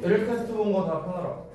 얘를 테스트 본 거 다 펴놔라.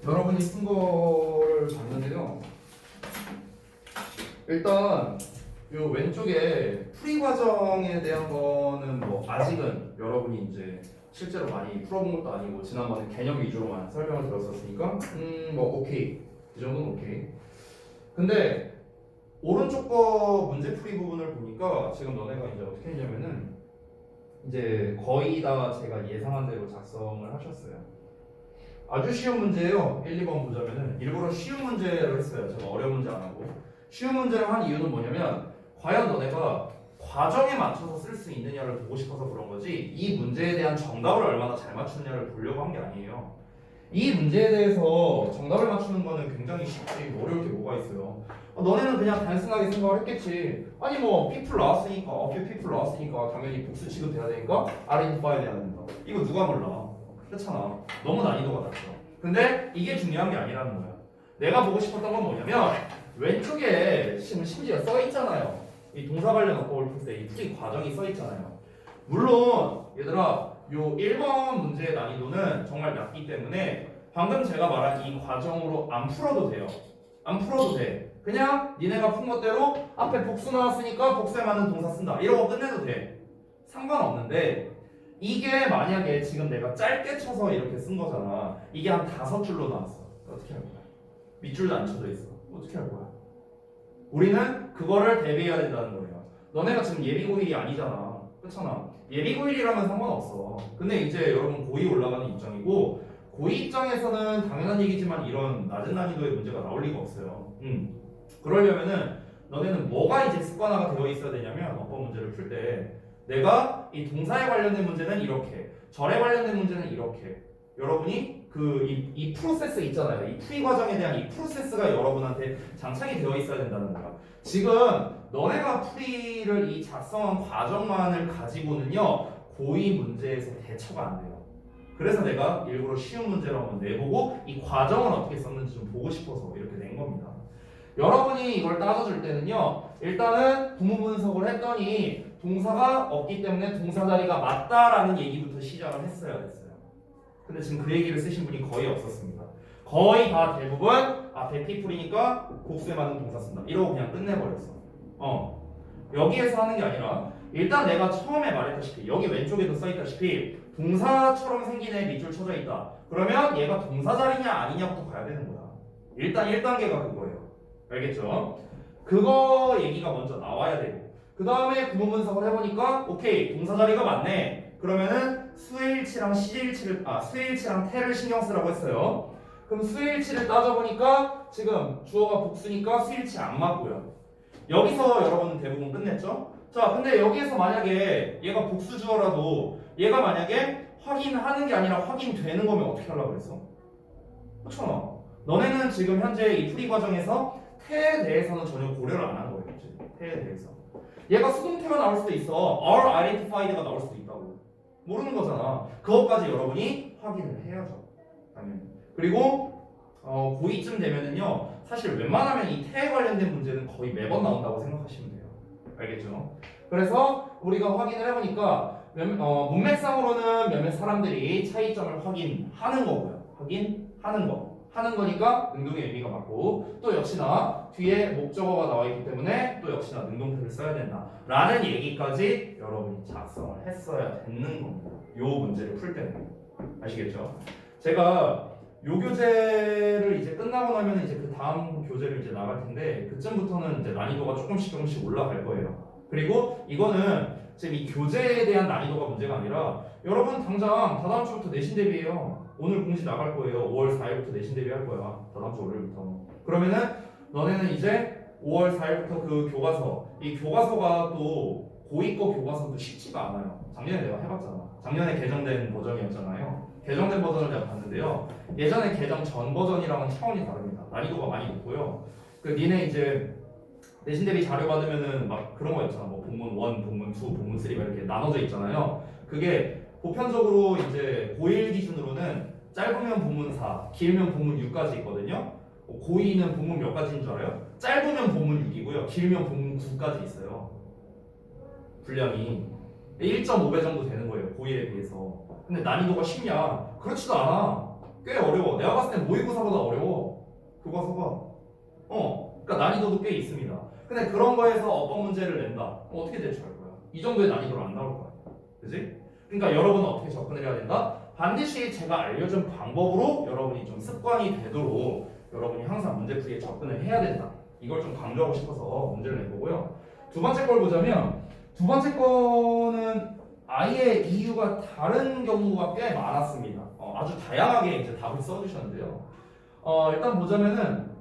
여러분이 쓴 거를 봤는데요. 일단 요 왼쪽에 풀이 과정에 대한 거는 뭐 아직은 여러분이 이제 실제로 많이 풀어본 것도 아니고 지난번에 개념 위주로만 설명을 들었었으니까 뭐 오케이, 이 정도는 오케이. 근데 오른쪽 거 문제풀이 부분을 보니까 지금 너네가 이제 어떻게 했냐면은 이제 거의 다 제가 예상한 대로 작성을 하셨어요. 아주 쉬운 문제예요. 1, 2번 보자면은 일부러 쉬운 문제를 했어요. 제가 어려운 문제 안 하고. 쉬운 문제를 한 이유는 뭐냐면 과연 너네가 과정에 맞춰서 쓸 수 있느냐를 보고 싶어서 그런 거지 이 문제에 대한 정답을 얼마나 잘 맞추느냐를 보려고 한 게 아니에요. 이 문제에 대해서 정답을 맞추는 거는 굉장히 쉽지 어려울 게 뭐가 있어요. 너네는 그냥 단순하게 생각을 했겠지. 아니 뭐 P풀 나왔으니까 P풀 나왔으니까 당연히 복수 취급돼야 되니까 R-5 돼야 된다. 이거 누가 몰라. 그렇잖아. 너무 난이도가 낮죠. 근데 이게 중요한 게 아니라는 거야. 내가 보고 싶었던 건 뭐냐면 왼쪽에 심지어 써 있잖아요. 이 동사 관련 어법을 풀 때 이 풀이 과정이 써 있잖아요. 물론 얘들아 요 1번 문제의 난이도는 정말 낮기 때문에 방금 제가 말한 이 과정으로 안 풀어도 돼요. 안 풀어도 돼. 그냥 니네가 푼 것대로 앞에 복수 나왔으니까 복수에 맞는 동사 쓴다. 이러고 끝내도 돼. 상관없는데 이게 만약에 지금 내가 짧게 쳐서 이렇게 쓴 거잖아. 이게 한 5줄로 나왔어. 어떻게 할 거야? 밑줄도 안 쳐져 있어. 어떻게 할 거야? 우리는 그거를 대비해야 된다는 거예요. 너네가 지금 예비고1이 아니잖아. 그렇잖아. 예비고1이라면 상관없어. 근데 이제 여러분 고2 올라가는 입장이고 고2 입장에서는 당연한 얘기지만 이런 낮은 난이도의 문제가 나올 리가 없어요. 그러려면은 너네는 뭐가 이제 습관화가 되어 있어야 되냐면 어법 문제를 풀 때 내가 이 동사에 관련된 문제는 이렇게, 절에 관련된 문제는 이렇게. 여러분이 이 프로세스 있잖아요. 이 풀이 과정에 대한 이 프로세스가 여러분한테 장착이 되어 있어야 된다는 거야. 지금 너네가 풀이를 이 작성한 과정만을 가지고는요 고2 문제에서 대처가 안 돼요. 그래서 내가 일부러 쉬운 문제를 한번 내보고 이 과정을 어떻게 썼는지 좀 보고 싶어서 이렇게 낸 겁니다. 여러분이 이걸 따져줄 때는요 일단은 부문 분석을 했더니 동사가 없기 때문에 동사 자리가 맞다라는 얘기부터 시작을 했어야 됐어요. 근데 지금 그 얘기를 쓰신 분이 거의 없었습니다. 거의 다 대부분 백피풀이니까 복수에 맞는 동사 쓴다 이러고 그냥 끝내버렸어. 여기에서 하는 게 아니라 일단 내가 처음에 말했다시피 여기 왼쪽에도 써있다시피 동사처럼 생긴 애 밑줄 쳐져 있다. 그러면 얘가 동사 자리냐 아니냐부터 가야 되는 거야. 일단 1단계가 그거예요. 알겠죠? 그거 얘기가 먼저 나와야 되고 그 다음에 구문 분석을 해보니까 오케이 동사 자리가 맞네. 그러면은 수일치랑 수일치랑 태를 신경 쓰라고 했어요. 그럼 수일치를 따져보니까 지금 주어가 복수니까 수일치 안 맞고요. 여기서 여러분은 대부분 끝냈죠? 자, 근데 여기에서 만약에 얘가 복수 주어라도 얘가 만약에 확인하는 게 아니라 확인되는 거면 어떻게 하려고 그랬어? 그렇잖아. 너네는 지금 현재 이 풀이 과정에서 태에 대해서는 전혀 고려를 안 한 거예요. 그치? 태에 대해서. 얘가 수동태가 나올 수도 있어. are identified가 나올 수도 있다고. 모르는 거잖아. 그것까지 여러분이 확인을 해야죠. 당연히. 그리고 고2쯤 되면은요. 사실 웬만하면 이 태에 관련된 문제는 거의 매번 나온다고 생각하시면 돼요. 알겠죠? 그래서 우리가 확인을 해보니까 문맥상으로는 몇몇 사람들이 차이점을 확인하는 거고요. 확인하는 거. 하는 거니까 능동의 의미가 맞고 또 역시나 뒤에 목적어가 나와 있기 때문에 또 역시나 능동태를 써야 된다 라는 얘기까지 여러분이 작성을 했어야 되는 겁니다. 요 문제를 풀 때는. 아시겠죠? 제가 요 교재를 이제 끝나고 나면 이제 그 다음 교재를 이제 나갈 텐데 그쯤부터는 이제 난이도가 조금씩 올라갈 거예요. 그리고 이거는 지금 이 교재에 대한 난이도가 문제가 아니라 여러분 당장 다다음 주부터 내신 대비해요. 오늘 공지 나갈 거예요. 5월 4일부터 내신 대비할 거야. 다다음 주 월요일부터. 그러면은 너네는 이제 5월 4일부터 그 교과서, 이 교과서가 또 고2 거 교과서도 쉽지가 않아요. 작년에 내가 해봤잖아. 작년에 개정된 버전이었잖아요. 개정된 버전을 내가 봤는데요. 예전에 개정 전 버전이랑은 차원이 다릅니다. 난이도가 많이 높고요. 그 니네 이제 내신 대비 자료 받으면은 막 그런 거 있잖아. 뭐 본문 1, 본문 2, 본문 3 이렇게 나눠져 있잖아요. 그게 보편적으로 이제 고1 기준으로는 짧으면 본문 4, 길면 본문 6까지 있거든요. 고2는 본문 몇 가지인 줄 알아요? 짧으면 본문 6이고요. 길면 본문 9까지 있어요. 분량이 1.5배 정도 되는 거예요. 고1에 비해서. 근데 난이도가 쉽냐? 그렇지도 않아. 꽤 어려워. 내가 봤을 땐 모의고사보다 어려워. 교과서가. 그러니까 난이도도 꽤 있습니다. 근데 그런 거에서 어법 문제를 낸다. 어떻게 대처할 거야? 이 정도의 난이도로 안 나올 거야. 그지? 그러니까 여러분은 어떻게 접근을 해야 된다? 반드시 제가 알려준 방법으로 여러분이 좀 습관이 되도록 여러분이 항상 문제풀이에 접근을 해야 된다. 이걸 좀 강조하고 싶어서 문제를 낸거고요. 두 번째 걸 보자면 두 번째 거는 아예 이유가 다른 경우가 꽤 많았습니다. 아주 다양하게 이제 답을 써주셨는데요. 일단 보자면은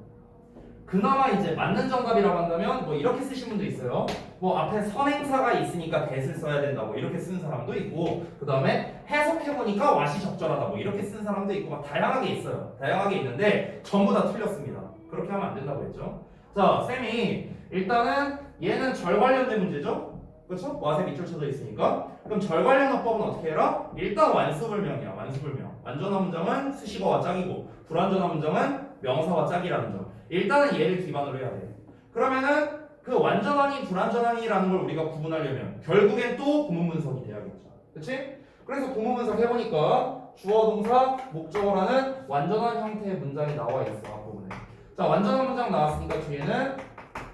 그나마 이제 맞는 정답이라고 한다면 뭐 이렇게 쓰신 분도 있어요. 뭐 앞에 선행사가 있으니까 that을 써야 된다 뭐 이렇게 쓴 사람도 있고 그 다음에 해석해보니까 what이 적절하다 뭐 이렇게 쓴 사람도 있고 막 다양하게 있어요. 다양하게 있는데 전부 다 틀렸습니다. 그렇게 하면 안 된다고 했죠. 자, 쌤이 일단은 얘는 절 관련된 문제죠. 그렇죠? what에 밑줄 쳐져 있으니까 그럼 절 관련 어법은 어떻게 해라? 일단 완수불명이야. 완수불명. 완전한 문장은 수식어와 짝이고 불완전한 문장은 명사와 짝이라는 점. 일단은 얘를 기반으로 해야 돼. 그러면은 그 완전하니 불완전하니라는 걸 우리가 구분하려면 결국엔 또 구문 분석이 돼야겠죠. 그치? 그래서 구문 분석 해보니까 주어 동사 목적어라는 완전한 형태의 문장이 나와 있어. 앞부분에. 자, 완전한 문장 나왔으니까 뒤에는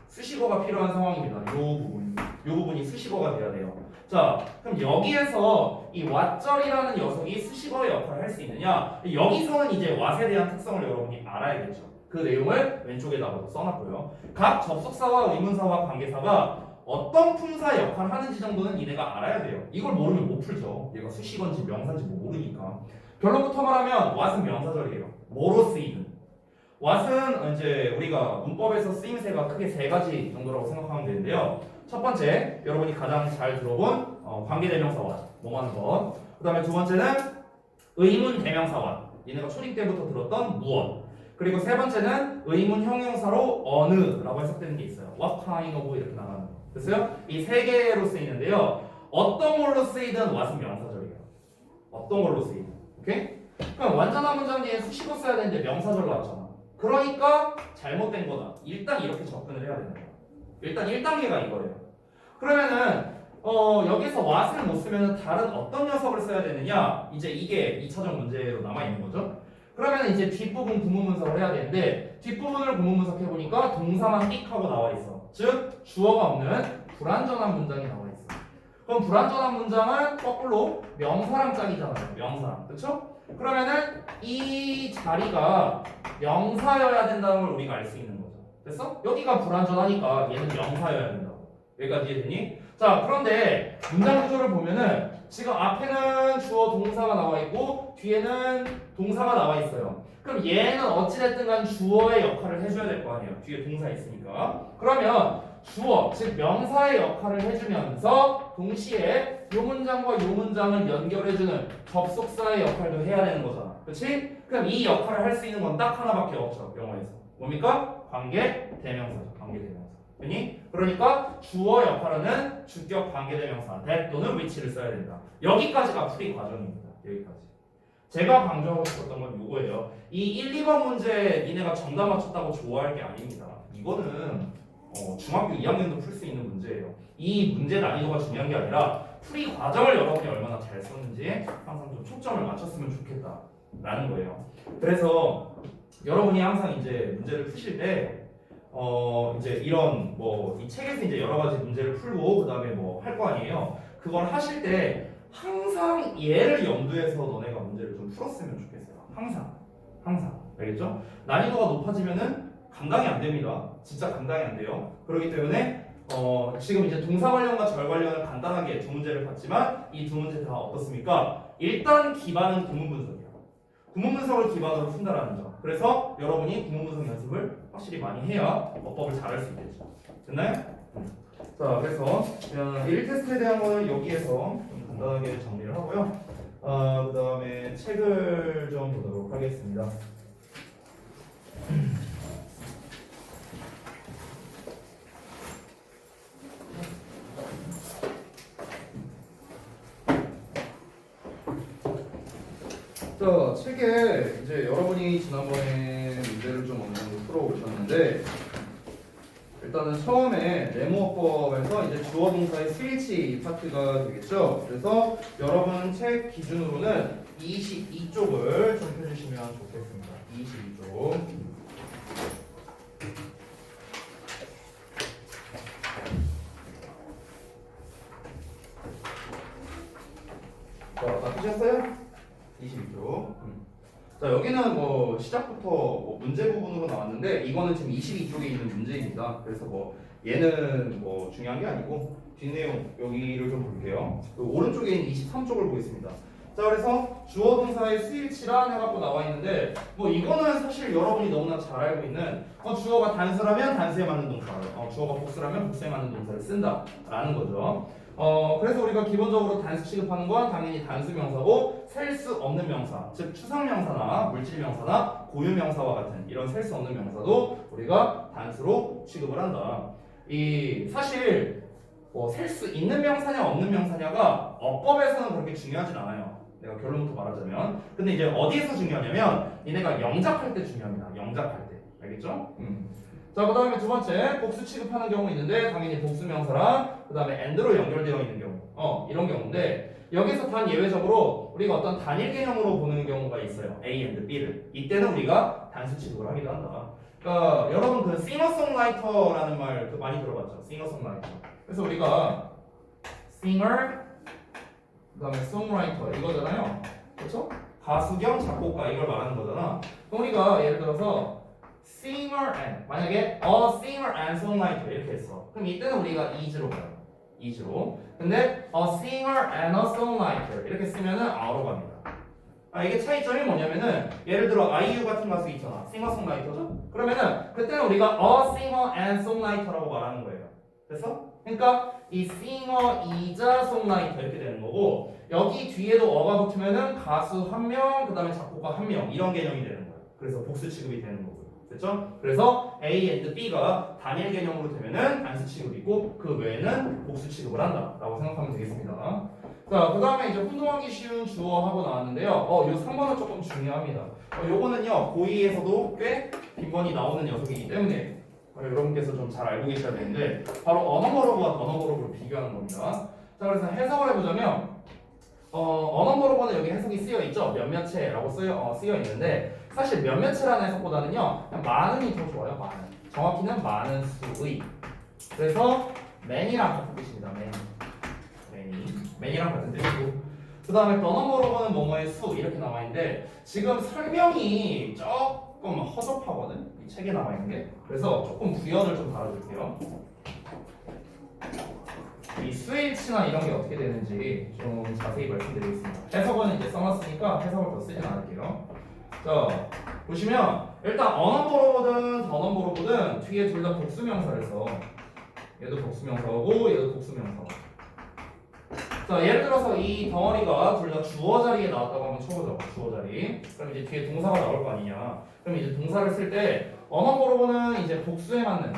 수식어가 필요한 상황입니다. 요 부분이 수식어가 돼야 돼요. 자, 그럼 여기에서 이 what절이라는 녀석이 수식어의 역할을 할 수 있느냐? 여기서는 이제 what에 대한 특성을 여러분이 알아야겠죠. 그 내용을 왼쪽에다가 써놨고요. 각 접속사와 의문사와 관계사가 어떤 품사의 역할을 하는지 정도는 니네가 알아야 돼요. 이걸 모르면 못 풀죠. 얘가 수식어인지 명사인지 모르니까. 결론부터 말하면 what은 명사절이에요. 뭐로 쓰이든. what은 이제 우리가 문법에서 쓰임새가 크게 세 가지 정도라고 생각하면 되는데요. 첫 번째, 여러분이 가장 잘 들어본 관계대명사 what, 뭐 하는 것. 그 다음에 두 번째는 의문 대명사 what, 얘네가 초딩 때부터 들었던 무엇. 그리고 세 번째는 의문 형용사로 어느라고 해석되는 게 있어요. what kind of 이렇게 나가는 거. 됐어요? 이 세 개로 쓰이는데요. 어떤 걸로 쓰이든 what은 명사절이에요. 어떤 걸로 쓰이든. 오케이? 그럼 완전한 문장 뒤에 수식어 써야 되는데 명사절 나왔잖아. 그러니까 잘못된 거다. 일단 이렇게 접근을 해야 되는 거야. 일단 1단계가 이거예요. 그러면은 여기서 what을 못 쓰면 다른 어떤 녀석을 써야 되느냐? 이제 이게 2차적 문제로 남아 있는 거죠. 그러면 이제 뒷부분 구문 분석을 해야 되는데 뒷부분을 구문 분석해 보니까 동사만 띡 하고 나와 있어. 즉 주어가 없는 불완전한 문장이 나와 있어. 그럼 불완전한 문장은 거꾸로 명사랑 짝이잖아요. 명사랑. 그렇죠? 그러면은 이 자리가 명사여야 된다는 걸 우리가 알 수 있는 거죠. 됐어? 여기가 불완전하니까 얘는 명사여야 된다고. 여기까지 이해되니? 자, 그런데 문장 구조를 보면은 지금 앞에는 주어 동사가 나와 있고 뒤에는 동사가 나와 있어요. 그럼 얘는 어찌됐든 간 주어의 역할을 해줘야 될 거 아니에요. 뒤에 동사 있으니까. 그러면 주어, 즉 명사의 역할을 해주면서 동시에 이 문장과 이 문장을 연결해주는 접속사의 역할도 해야 되는 거잖아. 그렇지? 그럼 이 역할을 할 수 있는 건 딱 하나밖에 없죠. 영어에서. 뭡니까? 관계 대명사죠. 관계 대명사. 그러니까 주어 역할은 주격 관계대명사 that 또는 which를 써야 된다. 여기까지가 풀이 과정입니다. 여기까지. 제가 강조하고 싶었던 건 이거예요. 이 1, 2번 문제 니네가 정답 맞췄다고 좋아할 게 아닙니다. 이거는 중학교 2학년도 풀 수 있는 문제예요. 이 문제 난이도가 중요한 게 아니라 풀이 과정을 여러분이 얼마나 잘 썼는지 항상 좀 초점을 맞췄으면 좋겠다라는 거예요. 그래서 여러분이 항상 이제 문제를 푸실 때 이제 이런 이 책에서 이제 여러 가지 문제를 풀고 그다음에 할 거 아니에요. 그걸 하실 때 항상 얘를 염두에서 너네가 문제를 좀 풀었으면 좋겠어요. 항상 알겠죠? 난이도가 높아지면은 감당이 안 됩니다. 진짜 감당이 안 돼요. 그렇기 때문에 지금 이제 동사 관련과 절 관련을 간단하게 두 문제를 봤지만 이 두 문제 다 어떻습니까? 일단 기반은 구문 분석이야. 구문 분석을 기반으로 푼다라는 점. 그래서 여러분이 구문 분석 연습을 확실히 많이 해야 어법을 잘할 수 있겠죠. 됐나요? 자, 그래서 1테스트에 대한 거는 여기에서 좀 간단하게 정리를 하고요. 그 다음에 책을 좀 보도록 하겠습니다. 자, 책에 이제 여러분이 지난번에 문제를 좀 어느 정도 풀어오셨는데 일단은 처음에 네모어법에서 이제 주어 동사의 스위치 파트가 되겠죠. 그래서 여러분 책 기준으로는 22쪽을 좀 펴주시면 좋겠습니다. 22쪽. 자, 다 푸셨어요? 22쪽. 자, 여기는 시작부터 문제 부분으로 나왔는데 이거는 지금 22쪽에 있는 문제입니다. 그래서 얘는 중요한 게 아니고 뒷내용 여기를 좀 볼게요. 그 오른쪽에 있는 23쪽을 보겠습니다. 자, 그래서 주어 동사의 스위치란 해갖고 나와 있는데 이거는 사실 여러분이 너무나 잘 알고 있는 주어가 단수라면 단수에 맞는 동사를 주어가 복수라면 복수에 맞는 동사를 쓴다라는 거죠. 그래서 우리가 기본적으로 단수 취급하는 건 당연히 단수 명사고 셀 수 없는 명사, 즉 추상 명사나 물질 명사나 고유 명사와 같은 이런 셀 수 없는 명사도 우리가 단수로 취급을 한다. 이 사실 셀 수 있는 명사냐 없는 명사냐가 어법에서는 그렇게 중요하진 않아요. 내가 결론부터 말하자면. 근데 이제 어디에서 중요하냐면 니네가 영작할 때 중요합니다. 영작할 때. 알겠죠? 자, 그 다음에 두 번째 복수 취급하는 경우 있는데 당연히 복수 명사랑 그 다음에 and로 연결되어 있는 경우 이런 경우인데 여기서 단 예외적으로 우리가 어떤 단일 개념으로 보는 경우가 있어요. A and B를. 이때는 우리가 단수 취급을 하기도 한다. 그러니까 여러분 그 싱어송라이터라는 말 많이 들어봤죠? 싱어송라이터. 그래서 우리가 singer 그 다음에 songwriter 이거잖아요. 그렇죠? 가수 겸 작곡가 이걸 말하는 거잖아. 그럼 우리가 예를 들어서 singer and 만약에 a singer and songwriter 이렇게 했어. 그럼 이때는 우리가 is로 가요. is로. 근데 a singer and a songwriter 이렇게 쓰면은 a로 갑니다. 이게 차이점이 뭐냐면은 예를 들어 아이유 같은 가수 있잖아. 싱어송라이터죠? 그러면은 그때는 우리가 a singer and songwriter라고 말하는 거예요. 됐어? 그러니까 이 singer is a songwriter 이렇게 되는 거고 여기 뒤에도 어가 붙으면은 가수 한 명, 그 다음에 작곡가 한 명 이런 개념이 되는 거예요. 그래서 복수 취급이 되는 거고요. 됐죠? 그래서 A and B가 단일 개념으로 되면은 단수 취급이고 그 외에는 복수 취급을 한다라고 생각하면 되겠습니다. 자, 그 다음에 이제 혼동하기 쉬운 주어하고 나왔는데요. 요 3번은 조금 중요합니다. 요거는요 고2에서도 꽤 빈번히 나오는 녀석이기 때문에 여러분께서 좀 잘 알고 계셔야 되는데 바로 언어버러브와 더너버러브를 비교하는 겁니다. 자, 그래서 해석을 해보자면 언어버러브는 여기 해석이 쓰여 있죠. 몇몇체라고 쓰여 있는데 사실 몇몇체라는 해석보다는요 그냥 많은이 더 좋아요. 많은. 정확히는 많은 수의. 그래서 many랑 같은 뜻입니다. many. many랑 같은 뜻이고 그 다음에 the number는 뭐뭐의 수 이렇게 나와 있는데 지금 설명이 조금 허접하거든 이 책에 나와 있는 게 그래서 조금 구현을 좀 달아줄게요. 이 수일치나 이런 게 어떻게 되는지 좀 자세히 말씀드리겠습니다. 해석은 이제 써놨으니까 해석을 더 쓰진 않을게요. 자 보시면 일단 어넘버로보든 더넘버로보든 뒤에 둘 다 복수명사를 써. 얘도 복수명사고 얘도 복수명사. 자 예를 들어서 이 덩어리가 둘 다 주어 자리에 나왔다고 한번 쳐보죠. 주어 자리. 그럼 이제 뒤에 동사가 나올 거 아니냐. 그럼 이제 동사를 쓸 때 어넘버로보는 이제 복수에 맞는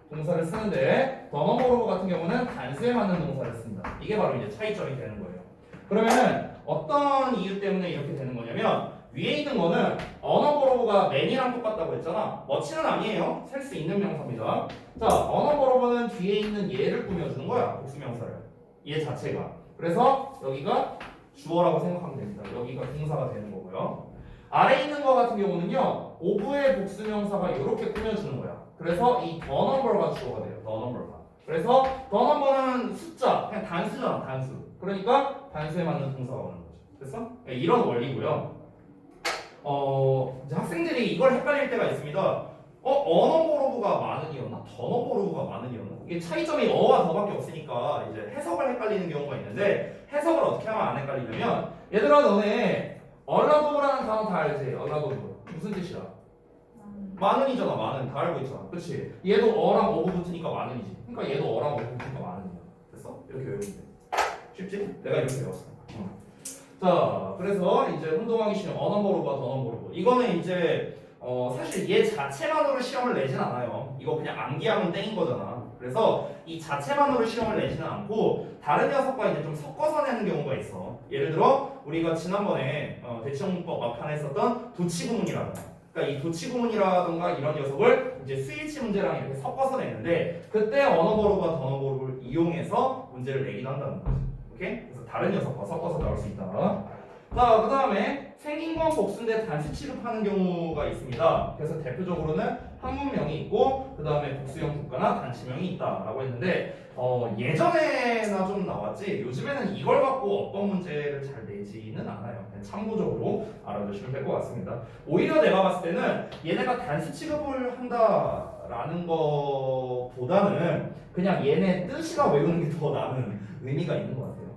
동사를 쓰는데 더넘버로 같은 경우는 단수에 맞는 동사를 씁니다. 이게 바로 이제 차이점이 되는 거예요. 그러면은 어떤 이유 때문에 이렇게 되는 거냐면 위에 있는 거는 어너버로브가 man이랑 똑같다고 했잖아. 머치는 아니에요. 셀 수 있는 명사입니다. 자, 어너버로브는 뒤에 있는 얘를 꾸며주는 거야. 복수명사를. 얘 자체가. 그래서 여기가 주어라고 생각하면 됩니다. 여기가 동사가 되는 거고요. 아래 있는 거 같은 경우는요. 오브의 복수명사가 이렇게 꾸며주는 거야. 그래서 이 the number가 주어가 돼요. the number가. 그래서 the number는 숫자, 그냥 단수잖아. 단수. 그러니까 단수에 맞는 동사가 오는 거죠. 됐어? 이런 원리고요. 이제 학생들이 이걸 헷갈릴 때가 있습니다. 어너버로브가 많은이었나? 더너버로브가 많은이었나? 이게 차이점이 어와 더밖에 없으니까 이제 해석을 헷갈리는 경우가 있는데 해석을 어떻게 하면 안 헷갈리냐면 얘들아 너네 얼라도브라는 단어 다 알지? 얼라도브 무슨 뜻이야? 많은이잖아. 많은 다 알고 있잖아. 그렇지? 얘도 어랑 어부 붙으니까 많은이지. 그러니까 얘도 어랑 어부 붙으니까 많은이야. 됐어? 이렇게 외우면 돼. 쉽지? 내가 이렇게 외웠어. 자, 그래서 이제 혼동하기 쉬운 어넘버로브와 더넘버로브. 이거는 이제 사실 얘 자체만으로 시험을 내진 않아요. 이거 그냥 암기하면 땡인 거잖아. 그래서 이 자체만으로 시험을 내지는 않고 다른 녀석과 이제 좀 섞어서 내는 경우가 있어. 예를 들어 우리가 지난번에 대치형문법 앞판에 했었던 도치구문이라든가. 그러니까 이 도치구문이라든가 이런 녀석을 이제 스위치 문제랑 이렇게 섞어서 내는데 그때 어너버로브와 더너버로브를 이용해서 문제를 내긴 한다는 거지. 오케이? 그래서 다른 녀석과 섞어서 나올 수 있다. 자, 그 다음에 생긴 건 복수인데 단수 취급하는 경우가 있습니다. 그래서 대표적으로는 한문명이 있고 그 다음에 복수형 국가나 단체명이 있다라고 했는데 예전에나 좀 나왔지 요즘에는 이걸 갖고 어떤 문제를 잘 내지는 않아요. 그냥 참고적으로 알아두시면 될 것 같습니다. 오히려 내가 봤을 때는 얘네가 단수 취급을 한다라는 것보다는 그냥 얘네 뜻이나 외우는 게 더 나는 의미가 있는 것 같아요.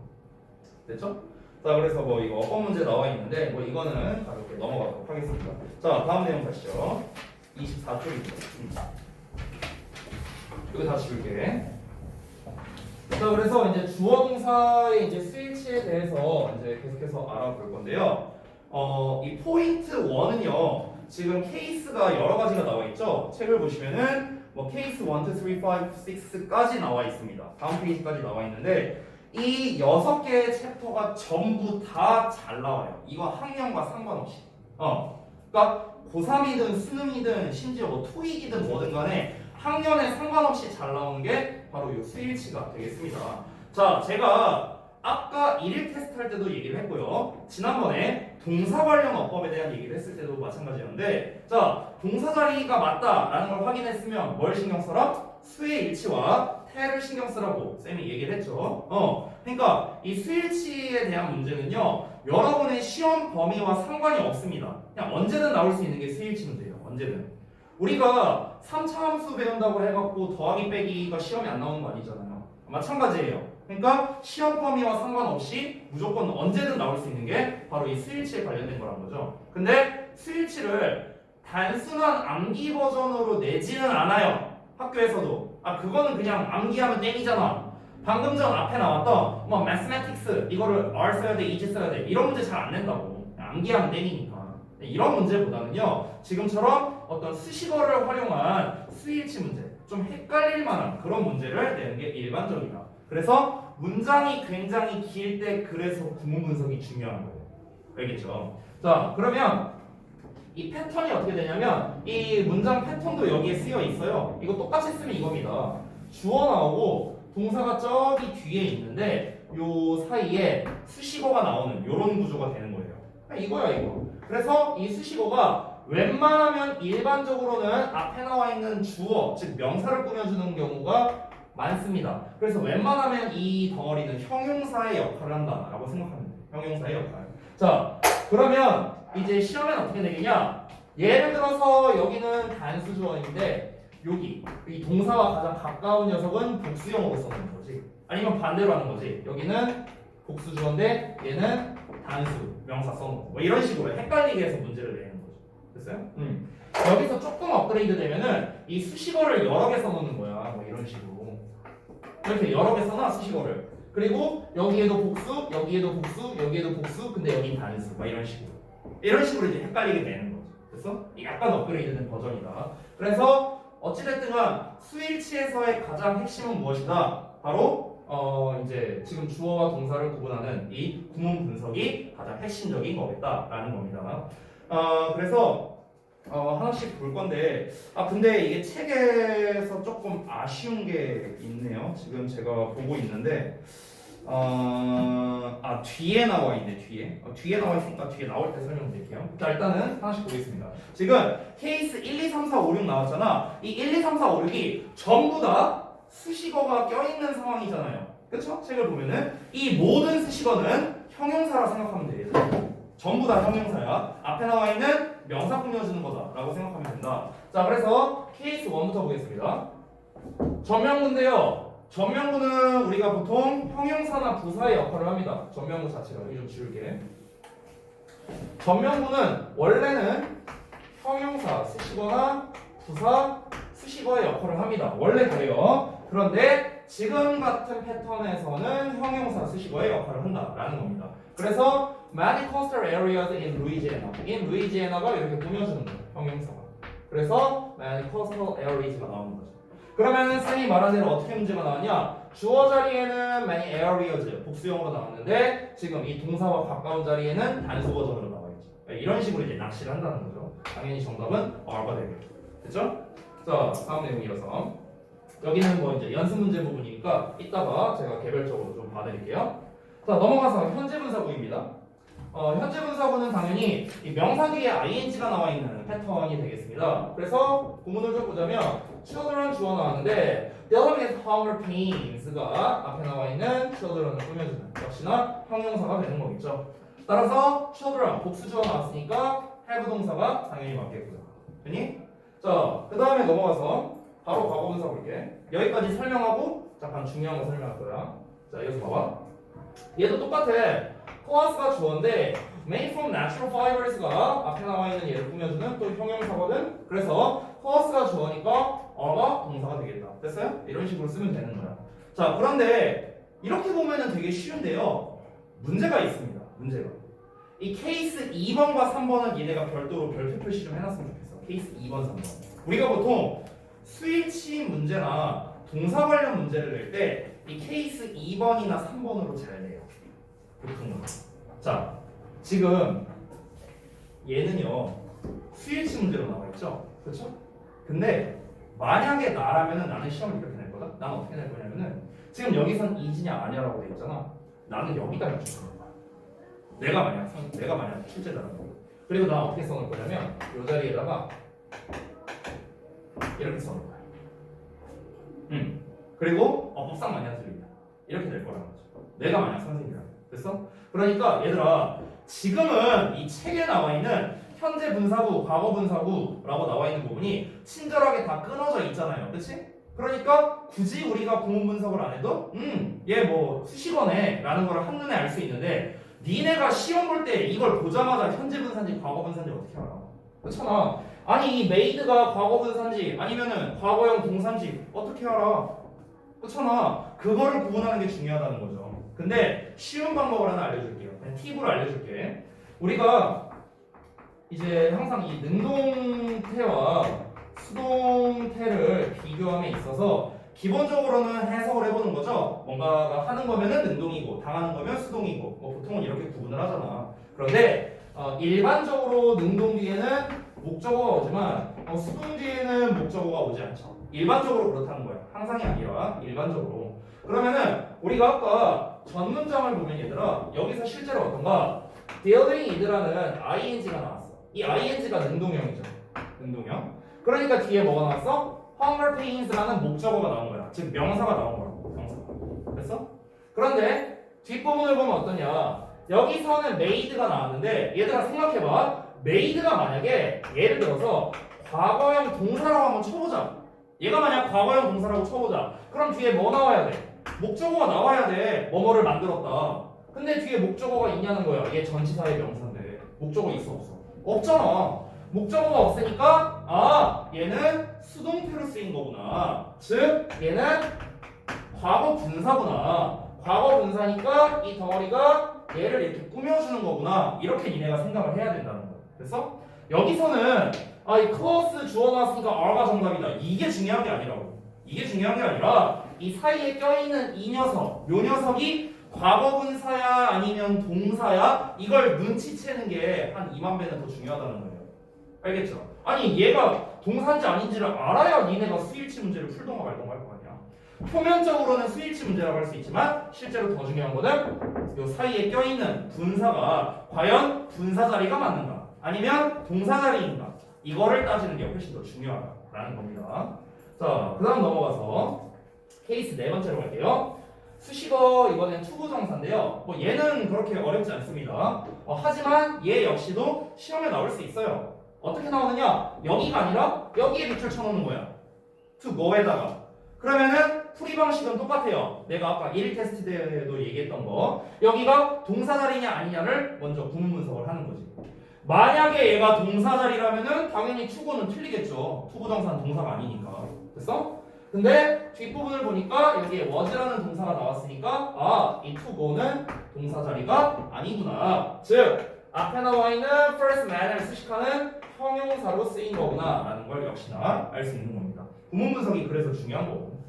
됐죠? 자, 그래서 뭐 이거 어법 문제 나와 있는데 뭐 이거는 가볍게 넘어가도록 하겠습니다. 자, 다음 내용 가시죠. 24쪽입니다. 이거 다시 줄게. 자, 그래서 이제 주어 동사의 이제 스위치에 대해서 이제 계속해서 알아볼 건데요. 이 포인트 1은요. 지금 케이스가 여러 가지가 나와 있죠. 책을 보시면은 뭐 케이스 1, 2, 3, 5, 6까지 나와 있습니다. 다음 페이지까지 나와 있는데 이 6개의 챕터가 전부 다 잘 나와요. 이거 학년과 상관없이. 그러니까 고3이든 수능이든 심지어 뭐 토익이든 뭐든 간에 학년에 상관없이 잘 나오는 게 바로 이 스위치가 되겠습니다. 자, 제가 아까 1일 테스트 할 때도 얘기를 했고요. 지난번에 동사 관련 어법에 대한 얘기를 했을 때도 마찬가지였는데 자, 동사 자리가 맞다라는 걸 확인했으면 뭘 신경 써라? 수의 일치와 태를 신경 쓰라고 쌤이 얘기를 했죠. 그러니까 이 수일치에 대한 문제는요. 여러분의 시험 범위와 상관이 없습니다. 그냥 언제든 나올 수 있는 게 수일치 문제예요. 언제든. 우리가 3차 함수 배운다고 해갖고 더하기 빼기가 시험에 안 나오는 거 아니잖아요. 마찬가지예요. 그러니까 시험 범위와 상관없이 무조건 언제든 나올 수 있는 게 바로 이 수일치에 관련된 거란 거죠. 근데 수일치를 단순한 암기 버전으로 내지는 않아요. 학교에서도. 그거는 그냥 암기하면 땡이잖아. 방금 전 앞에 나왔던 뭐 mathematics 이거를 R 써야 돼, EG 써야 돼 이런 문제 잘 안 낸다고. 암기하면 땡이니까. 이런 문제보다는요. 지금처럼 어떤 수식어를 활용한 수일치 문제 좀 헷갈릴 만한 그런 문제를 내는 게 일반적이다. 그래서 문장이 굉장히 길 때 그래서 구문 분석이 중요한 거예요. 알겠죠? 자, 그러면 이 패턴이 어떻게 되냐면 이 문장 패턴도 여기에 쓰여 있어요. 이거 똑같이 쓰면 이겁니다. 주어 나오고 동사가 저기 뒤에 있는데 요 사이에 수식어가 나오는 요런 구조가 되는 거예요. 이거야 이거. 그래서 이 수식어가 웬만하면 일반적으로는 앞에 나와 있는 주어 즉 명사를 꾸며주는 경우가 많습니다. 그래서 웬만하면 이 덩어리는 형용사의 역할을 한다라고 생각하면 돼요. 형용사의 역할. 자, 그러면 이제 시험엔 어떻게 되겠냐? 예를 들어서 여기는 단수 주어인데 여기 이 동사와 가장 가까운 녀석은 복수형으로 써놓는 거지. 아니면 반대로 하는 거지. 여기는 복수 주어인데 얘는 단수 명사 써놓고 뭐 이런 식으로 헷갈리게 해서 문제를 내는 거죠. 됐어요? 여기서 조금 업그레이드 되면은 이 수식어를 여러 개 써놓는 거야. 뭐 이런 식으로 이렇게 여러 개 써놔 수식어를. 그리고 여기에도 복수, 여기에도 복수, 여기에도 복수. 근데 여긴 단수. 막 이런 식으로 이제 헷갈리게 되는 거죠. 그래서 약간 업그레이드된 버전이다. 그래서 어찌됐든간 수일치에서의 가장 핵심은 무엇이다? 바로 이제 지금 주어와 동사를 구분하는 이 구문 분석이 가장 핵심적인 거겠다라는 겁니다. 그래서 하나씩 볼 건데 근데 이게 책에서 조금 아쉬운 게 있네요. 지금 제가 보고 있는데 뒤에 나와 있네. 뒤에 나와 있으니까 뒤에 나올 때 설명드릴게요. 자, 일단은 하나씩 보겠습니다. 지금 케이스 1, 2, 3, 4, 5, 6 나왔잖아. 이 1, 2, 3, 4, 5, 6이 전부 다 수식어가 껴있는 상황이잖아요. 그쵸? 책을 보면은 이 모든 수식어는 형용사라 생각하면 돼요. 전부 다 형용사야. 앞에 나와 있는 명사 꾸며주는 거다라고 생각하면 된다. 자, 그래서 케이스 1부터 보겠습니다. 전명구인데요. 전명구는 우리가 보통 형용사나 부사의 역할을 합니다. 전명구 자체가 여기 좀 지울게. 전명구는 원래는 형용사 쓰시거나 부사 수식어의 역할을 합니다. 원래 그래요. 그런데 지금 같은 패턴에서는 형용사 수식어의 역할을 한다라는 겁니다. 그래서 many coastal areas in Louisiana. in Louisiana가 이렇게 꾸며주는 거예요. 형용사가. 그래서 many coastal areas가 나오는 거죠. 그러면 쌤이 말한 대로 어떻게 문제가 나왔냐? 주어 자리에는 many areas 복수형으로 나왔는데 지금 이 동사와 가까운 자리에는 단수 버전으로 나와 있죠. 이런 식으로 이제 낚시를 한다는 거죠. 당연히 정답은 R가 되겠죠. 됐죠? 자, 다음 내용 이어서 여기는 뭐 이제 연습 문제 부분이니까 이따가 제가 개별적으로 좀 봐드릴게요. 자, 넘어가서 현재 분사구입니다. 현재 분사구는 당연히 이 명사 뒤에 ing가 나와 있는 패턴이 되겠습니다. 그래서 구문을 좀 보자면 children 주어 나왔는데 the other is hunger pains가 앞에 나와 있는 children을 꾸며주는 역시나 형용사가 되는 거겠죠. 따라서 children 복수 주어 나왔으니까 have 동사가 당연히 맞겠고요. 됐니? 자, 그 다음에 넘어가서 바로 과거 분사 볼게. 여기까지 설명하고 잠깐 중요한 거 설명할 거야. 자, 이어서 봐봐. 얘도 똑같아. coas가 주어인데 made from natural fibers가 앞에 나와 있는 얘를 꾸며주는 또 형용사거든. 그래서 coas가 주어니까 어가 동사가 되겠다. 됐어요? 이런 식으로 쓰면 되는 거야. 자, 그런데 이렇게 보면은 되게 쉬운데요. 문제가 있습니다. 문제가. 이 케이스 2번과 3번은 얘네가 별도로 별표 표시 좀 해놨으면 좋겠어. 케이스 2번, 3번. 우리가 보통 스위치 문제나 동사 관련 문제를 낼 때 이 케이스 2번이나 3번으로 잘 내요. 보통은. 자, 지금 얘는요 스위치 문제로 나와 있죠, 그렇죠? 근데 만약에 나라면은 나는 시험을 이렇게 낼 거다. 나는 어떻게 낼 거냐면은 지금 여기선 이지냐 아니야라고 돼 있잖아. 나는 여기다 맞출 거야. 내가 만약 실제다라고. 그리고 나 어떻게 써놓을 거냐면 이 자리에다가 이렇게 써놓을 거야. 그리고 법상 만약 틀린다. 이렇게 될 거라는 거죠. 내가 만약 선생님이라. 됐어? 그러니까 얘들아 지금은 이 책에 나와 있는 현재 분사구, 과거 분사구라고 나와 있는 부분이 친절하게 다 끊어져 있잖아요. 그렇지? 그러니까 굳이 우리가 구문 분석을 안 해도 얘 뭐 수식어네 라는 걸 한눈에 알 수 있는데 니네가 시험 볼 때 이걸 보자마자 현재 분사인지 과거 분사인지 어떻게 알아? 그렇잖아. 아니 이 메이드가 과거 분사인지 아니면은 과거형 동사인지 어떻게 알아? 그렇잖아. 그거를 구분하는 게 중요하다는 거죠. 근데 쉬운 방법을 하나 알려줄게요. 그냥 팁으로 알려줄게. 우리가 이제 항상 이 능동태와 수동태를 비교함에 있어서 기본적으로는 해석을 해보는 거죠. 뭔가가 하는 거면은 능동이고 당하는 거면 수동이고 뭐 보통은 이렇게 구분을 하잖아. 그런데 일반적으로 능동 뒤에는 목적어가 오지만 수동 뒤에는 목적어가 오지 않죠. 일반적으로 그렇다는 거야. 항상이 아니라 일반적으로. 그러면은 우리가 아까 전 문장을 보면 얘들아 여기서 실제로 어떤가? dealing with라는 ing가 나왔어. 이 ing가 능동형이죠. 능동형. 그러니까 뒤에 뭐가 나왔어? hunger pains라는 목적어가 나온 거야. 즉 명사가 나온 거라고. 명사가. 됐어? 그런데 뒷부분을 보면 어떠냐? 여기서는 made가 나왔는데 얘들아 생각해봐. made가 만약에 예를 들어서 과거형 동사라고 한번 쳐보자. 얘가 만약 과거형 동사라고 쳐보자. 그럼 뒤에 뭐 나와야 돼? 목적어가 나와야 돼. 뭐뭐를 만들었다. 근데 뒤에 목적어가 있냐는 거야. 얘 전치사의 명사인데 목적어 있어 없어? 없잖아. 목적어가 없으니까 아 얘는 수동태로 쓰인 거구나. 즉 얘는 과거 분사구나. 과거 분사니까 이 덩어리가 얘를 이렇게 꾸며주는 거구나. 이렇게 니네가 생각을 해야 된다는 거야. 됐어? 여기서는 아 이 클로스 주어 나왔으니까 R가 정답이다. 이게 중요한 게 아니라고. 이게 중요한 게 아니라 이 사이에 껴있는 이 녀석, 요 녀석이 과거 분사야 아니면 동사야 이걸 눈치채는 게 한 2만 배는 더 중요하다는 거예요. 알겠죠? 아니 얘가 동사인지 아닌지를 알아야 니네가 수일치 문제를 풀던가 말던가 할 거 아니야. 표면적으로는 수일치 문제라고 할 수 있지만 실제로 더 중요한 거는 요 사이에 껴있는 분사가 과연 분사 자리가 맞는가 아니면 동사 자리인가 이거를 따지는 게 훨씬 더 중요하다라는 겁니다. 자, 그 다음 넘어가서 케이스 네 번째로 갈게요. 수식어 이번엔 투부정사인데요. 뭐 얘는 그렇게 어렵지 않습니다. 하지만 얘 역시도 시험에 나올 수 있어요. 어떻게 나오느냐? 여기가 아니라 여기에 밑줄 쳐놓는 거야. to go에다가. 그러면은 풀이 방식은 똑같아요. 내가 아까 1 테스트 때도 얘기했던 거. 여기가 동사 자리냐 아니냐를 먼저 구문 분석을 하는 거지. 만약에 얘가 동사 자리라면은 당연히 투고는 틀리겠죠. 투부정사는 동사가 아니니까. 됐어? 근데 뒷부분을 보니까 여기에 was라는 동사가 나왔으니까 아, 이 to go는 동사 자리가 아니구나. 즉 앞에 나와 있는 first man을 수식하는 형용사로 쓰인 거구나 라는 걸 역시나 알 수 있는 겁니다. 구문 분석이 그래서 중요한 거고.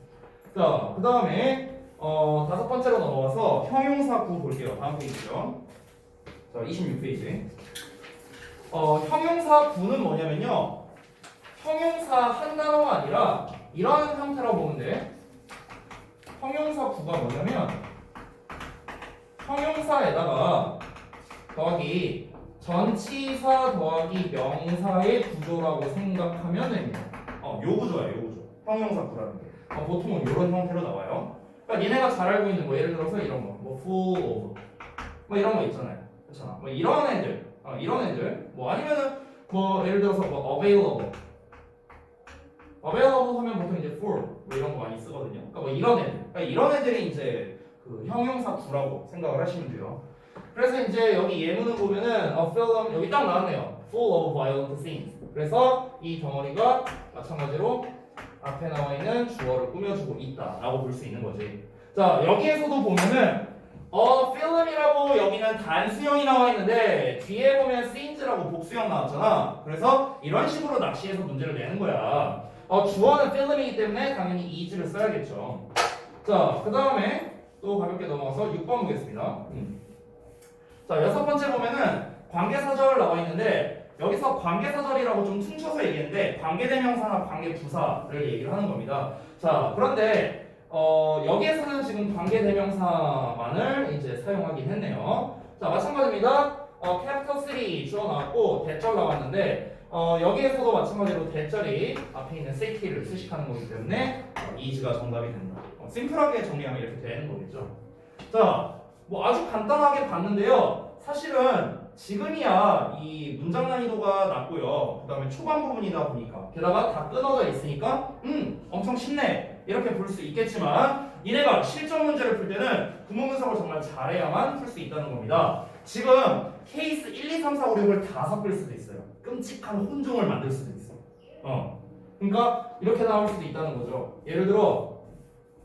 자, 그 다음에 다섯 번째로 넘어가서 형용사 구 볼게요. 다음 페이지죠. 자, 26페이지. 형용사 구는 뭐냐면요. 형용사 한 단어가 아니라 이런 형태라고 보면 돼. 형용사 구가 뭐냐면 형용사에다가 더하기 전치사 더하기 명사의 구조라고 생각하면 됩니다. 요 구조야, 요 구조. 형용사 구라는 게. 보통은 이런 형태로 나와요. 그러니까 니네가 잘 알고 있는 뭐 예를 들어서 이런 거, 뭐 full of, 뭐 이런 거 있잖아요. 그렇잖아. 뭐 이런 애들, 이런 애들, 뭐 아니면은 뭐 예를 들어서 뭐 available 하면 보통 이제 for 뭐 이런 거 많이 쓰거든요. 그러니까 뭐 이런 애들, 그러니까 이런 애들이 이제 그 형용사 구라고 생각을 하시면 돼요. 그래서 이제 여기 예문을 보면은 a film 여기 딱 나왔네요. full of violent scenes. 그래서 이 덩어리가 마찬가지로 앞에 나와 있는 주어를 꾸며주고 있다라고 볼 수 있는 거지. 자, 여기에서도 보면은 film이라고 여기는 단수형이 나와 있는데 뒤에 보면 scenes라고 복수형 나왔잖아. 그래서 이런 식으로 낚시해서 문제를 내는 거야. 주어는 film이기 때문에 당연히 is를 써야겠죠. 자, 그 다음에 또 가볍게 넘어가서 6번 보겠습니다. 자, 여섯 번째 보면은 관계사절 나와 있는데 여기서 관계사절이라고 좀 퉁쳐서 얘기했는데 관계대명사나 관계부사를 얘기를 하는 겁니다. 자, 그런데 여기에서는 지금 관계대명사만을 이제 사용하긴 했네요. 자, 마찬가지입니다. 캐피털 3 주어 나왔고 대절 나왔는데 여기에서도 마찬가지로 대절이 앞에 있는 city를 수식하는 거기 때문에 is가 정답이 된다. 심플하게 정리하면 이렇게 되는 거겠죠. 자, 뭐 아주 간단하게 봤는데요. 사실은 지금이야 이 문장 난이도가 낮고요. 그 다음에 초반 부분이다 보니까 게다가 다 끊어져 있으니까 엄청 쉽네 이렇게 볼 수 있겠지만 니네가 실전 문제를 풀 때는 구문 분석을 정말 잘해야만 풀 수 있다는 겁니다. 지금 케이스 1, 2, 3, 4, 5, 6을 다 섞을 수도 있어요. 끔찍한 혼종을 만들 수도 있어. 그러니까 이렇게 나올 수도 있다는 거죠. 예를 들어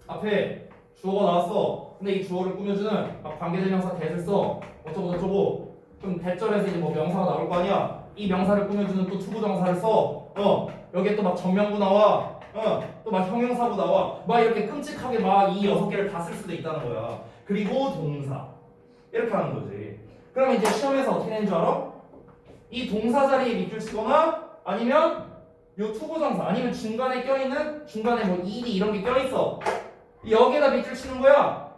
앞에 주어가 나왔어. 근데 이 주어를 꾸며주는 관계대명사 대를 써. 어쩌고 그럼 대절에서 이제 뭐 명사가 나올 거 아니야. 이 명사를 꾸며주는 또 투부정사를 써. 여기에 또 막 전명구 나와. 또 막 형용사구 나와. 막 이렇게 끔찍하게 막 이 6개를 다 쓸 수도 있다는 거야. 그리고 동사. 이렇게 하는 거지. 그럼 이제 시험에서 어떻게 내는 줄 알아? 이 동사 자리에 밑줄 치거나 아니면 요 투부정사 아니면 중간에 껴있는 중간에 뭐 ed 이런 게 껴있어. 여기에다 밑줄 치는 거야.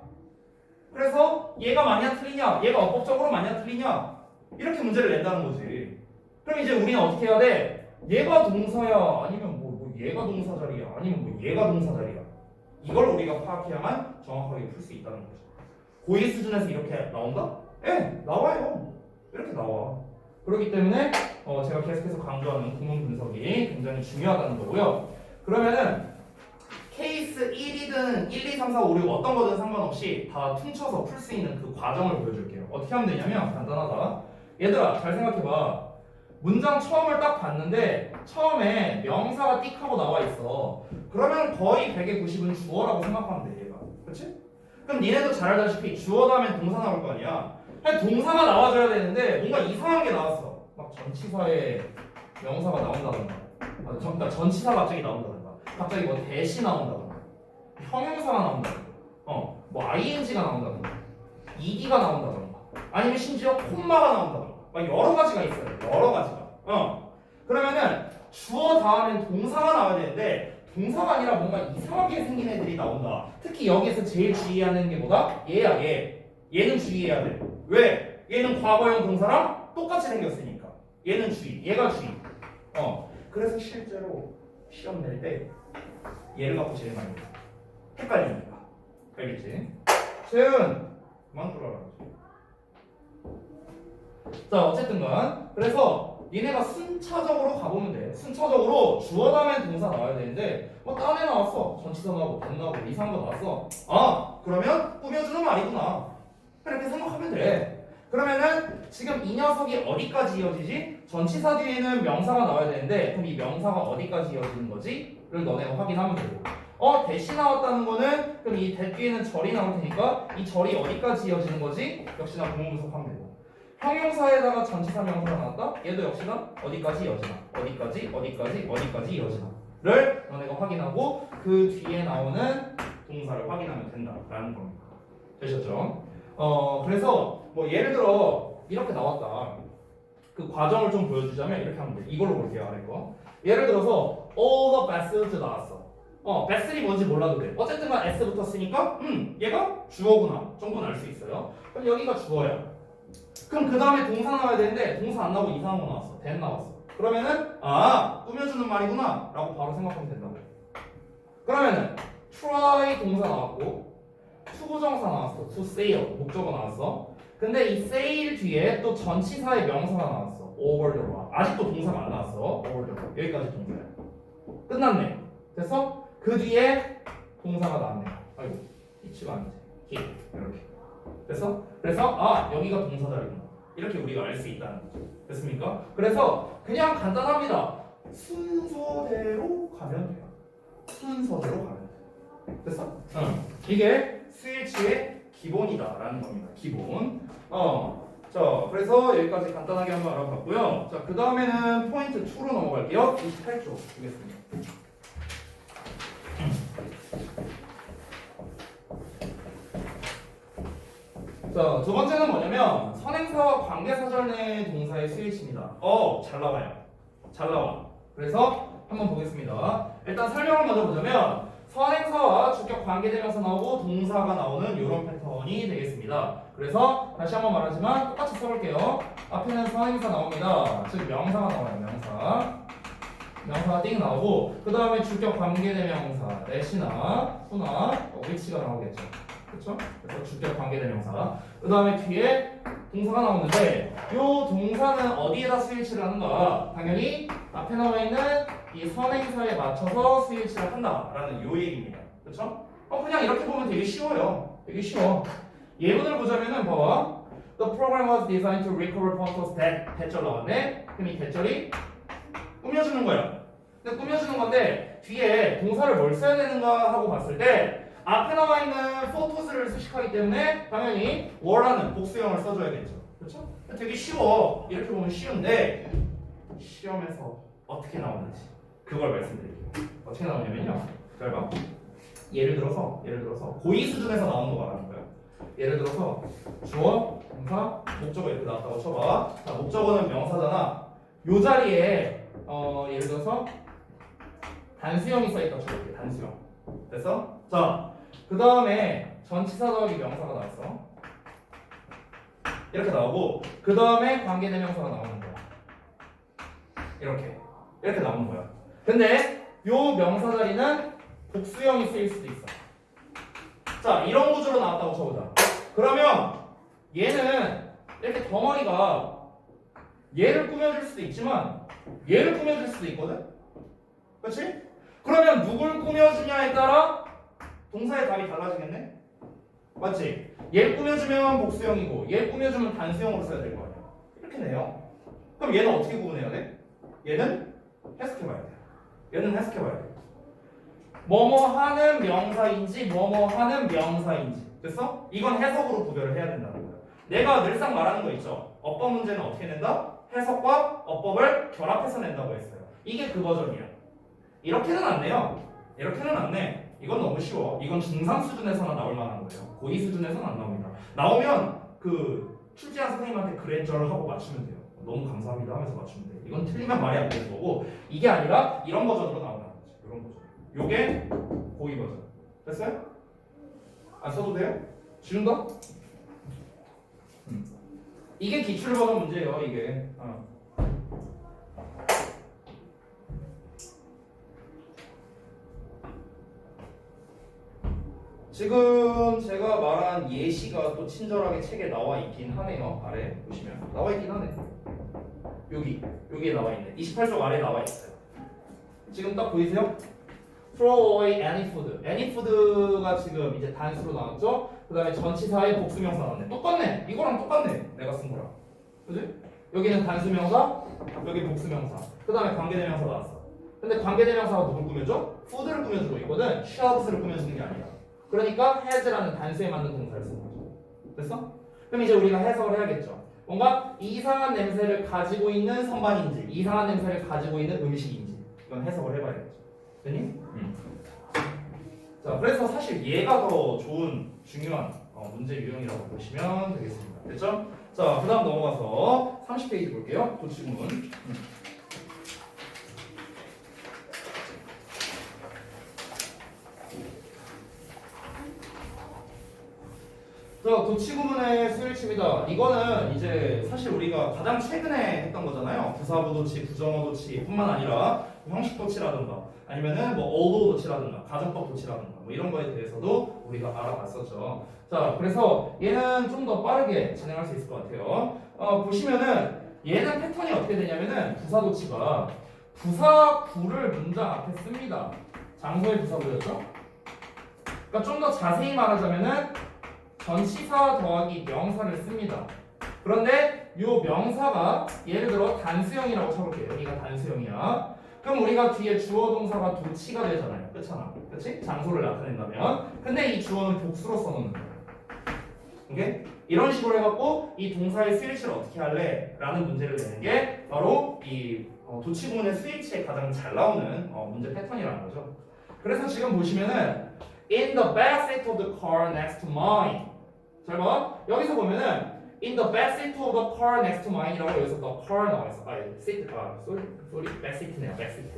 그래서 얘가 맞냐 틀리냐, 얘가 어법적으로 맞냐 틀리냐 이렇게 문제를 낸다는 거지. 그럼 이제 우리는 어떻게 해야 돼? 얘가 동사야 아니면 뭐 얘가 동사 자리야 아니면 뭐 얘가 동사 자리야 이걸 우리가 파악해야만 정확하게 풀 수 있다는 거죠. 고2 수준에서 이렇게 나온다? 예, 나와요. 이렇게 나와. 그렇기 때문에 제가 계속해서 강조하는 구문 분석이 굉장히 중요하다는 거고요. 그러면은 케이스 1이든 1, 2, 3, 4, 5, 6 어떤 거든 상관없이 다 퉁쳐서 풀 수 있는 그 과정을 보여줄게요. 어떻게 하면 되냐면 간단하다. 얘들아 잘 생각해봐. 문장 처음을 딱 봤는데 처음에 명사가 띡 하고 나와 있어. 그러면 거의 100의 90은 주어라고 생각하면 돼 얘가. 그렇지? 그럼 니네도 잘 알다시피 주어 다음엔 동사 나올 거 아니야. 동사가 나와줘야 되는데 뭔가 이상한 게 나왔어. 막 전치사에 명사가 나온다던가 그러니까 전치사가 갑자기 나온다던가 갑자기 뭐 대시 나온다던가 형용사가 나온다던가 뭐 ing가 나온다던가 ed가 나온다던가 아니면 심지어 콤마가 나온다던가 막 여러 가지가 있어요. 여러 가지가. 그러면은 주어 다음엔 동사가 나와야 되는데 동사가 아니라 뭔가 이상하게 생긴 애들이 나온다. 특히 여기서 제일 주의하는 게 뭐다? 얘야 얘. 얘는 주의해야 돼. 왜? 얘는 과거형 동사랑 똑같이 생겼으니까. 얘는 주의. 얘가 주의. 그래서 실제로 시험 낼 때 얘를 갖고 제일 많이 헷갈리니까. 알겠지? 재은 그만 들어라. 자 어쨌든간 그래서 니네가 순차적으로 가보면 돼. 순차적으로 주어 다음엔 동사 나와야 되는데 뭐 딴 애 나왔어. 전치사 나오고 된 나오고 이상한 거 나왔어. 아 그러면 꾸며주는 말이구나. 이렇게 생각하면 돼. 그러면은 지금 이 녀석이 어디까지 이어지지? 전치사 뒤에는 명사가 나와야 되는데 그럼 이 명사가 어디까지 이어지는 거지? 를 너네가 확인하면 되고 대시 나왔다는 거는 그럼 이 대 뒤에는 절이 나올 테니까 이 절이 어디까지 이어지는 거지? 역시나 구문 분석하면 되고 형용사에다가 전치사 명사가 나왔다? 얘도 역시나 어디까지 이어지나 어디까지 이어지나 를 너네가 확인하고 그 뒤에 나오는 동사를 확인하면 된다라는 겁니다. 되셨죠? 그래서 뭐 예를 들어 이렇게 나왔다. 그 과정을 좀 보여주자면 이렇게 하면 돼. 이걸로 볼게요. 아래 거. 예를 들어서 all the vessels 나왔어. vessel이 뭔지 몰라도 돼. 어쨌든 간 s부터 쓰니까 얘가 주어구나 정도는 알 수 있어요. 그럼 여기가 주어야. 그럼 그 다음에 동사 나와야 되는데 동사 안 나오고 이상한 거 나왔어. then 나왔어. 그러면은 꾸며주는 말이구나 라고 바로 생각하면 된다고. 그러면은 try 동사 나왔고 투부정사 나왔어. to sail 목적어 나왔어. 근데 이 sail 뒤에 또 전치사의 명사가 나왔어. over the rock. 아직도 동사가 안 나왔어. over the rock. 여기까지 동사야. 끝났네. 됐어? 그 뒤에 동사가 나왔네. 아이고 이치가 안 돼. here 이렇게. 됐어? 그래서 여기가 동사 자리구나. 이렇게 우리가 알 수 있다는 거죠. 됐습니까? 그래서 그냥 간단합니다. 순서대로 가면 돼요. 순서대로 가면 돼요. 됐어? 이게 스위치의 기본이다라는 겁니다. 기본. 자, 그래서 여기까지 간단하게 한번 알아봤고요. 자, 그 다음에는 포인트 2로 넘어갈게요. 28쪽 보겠습니다. 자, 두 번째는 뭐냐면 선행사와 관계사절 내 동사의 스위치입니다. 잘 나와요. 잘 나와. 그래서 한번 보겠습니다. 일단 설명을 먼저 보자면 선행사와 주격 관계대명사 나오고 동사가 나오는 이런 패턴이 되겠습니다. 그래서 다시 한번 말하지만 똑같이 써볼게요. 앞에는 선행사 나옵니다. 즉 명사가 나와요. 명사가 띵 나오고 그 다음에 주격 관계대명사 that이나 who나 which가 나오겠죠. 그렇죠? 그래서 주격 관계대명사. 그 다음에 뒤에 동사가 나오는데 이 동사는 어디에다 스위치를 하는가? 당연히 앞에 나와 있는 이 선행사에 맞춰서 스위치를 한다라는 요 얘기입니다. 그렇죠? 그냥 이렇게 보면 되게 쉬워요. 되게 쉬워. 예문을 보자면은 봐봐. The program was designed to recover photos that 대절 나왔네. 그럼 이 대절이 꾸며주는 거야. 근데 꾸며주는 건데 뒤에 동사를 뭘 써야 되는가 하고 봤을 때 앞에 나와 있는 photos를 수식하기 때문에 당연히 were라는 복수형을 써줘야겠죠. 그렇죠? 되게 쉬워. 이렇게 보면 쉬운데 시험에서 어떻게 나오는지 그걸 말씀드릴게요. 어떻게 나오냐면요. 잘 봐. 예를 들어서 고2 수준에서 나오는 거 말하는 거예요. 예를 들어서 주어, 동사, 목적어 이렇게 나왔다고 쳐봐. 자, 목적어는 명사잖아. 요 자리에 예를 들어서 단수형이 써있다 쳐볼게. 단수형. 됐어? 자, 그 다음에 전치사 더하기 명사가 나왔어. 이렇게 나오고 그 다음에 관계대명사가 나오는 거야. 이렇게 나오는 거야. 근데 요 명사 자리는 복수형이 쓰일 수도 있어. 자, 이런 구조로 나왔다고 쳐보자. 그러면 얘는 이렇게 덩어리가 얘를 꾸며줄 수도 있지만 얘를 꾸며줄 수도 있거든? 그렇지? 그러면 누굴 꾸며주냐에 따라 동사의 답이 달라지겠네? 맞지? 얘를 꾸며주면 복수형이고 얘를 꾸며주면 단수형으로 써야 될 거 아니야. 이렇게 내요. 그럼 얘는 어떻게 구분해야 돼? 얘는 해석해봐야 돼. 얘는 해석해봐야 돼. 뭐뭐 하는 명사인지 뭐뭐 하는 명사인지. 됐어? 이건 해석으로 구별을 해야 된다는 거야. 내가 늘상 말하는 거 있죠? 어법 문제는 어떻게 낸다? 해석과 어법을 결합해서 낸다고 했어요. 이게 그 버전이야. 이렇게는 안 내요. 이렇게는 안 내. 이건 너무 쉬워. 이건 중3 수준에서나 나올 만한 거예요. 고2 수준에서는 안 나옵니다. 나오면 그 출제한 선생님한테 그랜저를 하고 맞추면 돼요. 너무 감사합니다 하면서 맞추면 돼요. 이건 틀리면 말이 안 되는 거고 이게 아니라 이런 버전으로 나온다는 거지. 이런 버전. 요게 고2 버전. 됐어요? 안 써도 돼요? 쉬운가? 이게 기출 버전 문제예요. 이게. 지금 제가 말한 예시가 또 친절하게 책에 나와 있긴 하네요. 아래 보시면 나와 있긴 하네. 여기에 나와 있네. 28쪽 아래 나와 있어요. 지금 딱 보이세요? Throw away any food. any food가 지금 이제 단수로 나왔죠. 그 다음에 전치사의 복수명사 나왔네. 똑같네. 이거랑 똑같네. 내가 쓴 거랑. 그지? 여기는 단수명사, 여기 복수명사. 그 다음에 관계대명사 나왔어. 근데 관계대명사가 누굴 꾸며줘? food를 꾸며주고 있거든. shelves를 꾸며주는 게 아니라. 그러니까 has라는 단수에 맞는 동사를 쓰는 거죠. 됐어? 그럼 이제 우리가 해석을 해야겠죠. 뭔가 이상한 냄새를 가지고 있는 선반인지 이상한 냄새를 가지고 있는 음식인지 이건 해석을 해봐야겠죠. 됐니? 자, 그래서 사실 얘가 더 좋은 중요한 문제 유형이라고 보시면 되겠습니다. 됐죠? 자, 그 다음 넘어가서 30페이지 볼게요. 도치구문. 자, 도치구문의 수일치입니다. 이거는 이제 사실 우리가 가장 최근에 했던 거잖아요. 부사부 도치, 부정어 도치 뿐만 아니라 형식 도치라든가 아니면은 뭐 어도 도치라든가 가정법 도치라든가 뭐 이런 거에 대해서도 우리가 알아봤었죠. 자, 그래서 얘는 좀 더 빠르게 진행할 수 있을 것 같아요. 보시면은 얘는 패턴이 어떻게 되냐면은 부사 도치가 부사구를 문장 앞에 씁니다. 장소의 부사구였죠? 그러니까 좀 더 자세히 말하자면은 전치사 더하기 명사를 씁니다. 그런데 이 명사가 예를 들어 단수형이라고 쳐볼게요. 여기가 단수형이야. 그럼 우리가 뒤에 주어 동사가 도치가 되잖아요. 그렇잖아. 그렇지? 장소를 나타낸다면. 근데 이 주어는 복수로 써놓는 거야. 오케이? 이런 식으로 해갖고 이 동사의 스위치를 어떻게 할래? 라는 문제를 내는 게 바로 이 도치구문의 스위치에 가장 잘 나오는 문제 패턴이라는 거죠. 그래서 지금 보시면은 In the back seat of the car next to mine. 잘 봐. 여기서 보면은 In the back seat of the car next to mine이라고 여기서 the car 나와 있어. seat. sorry. back seat네요. back seat.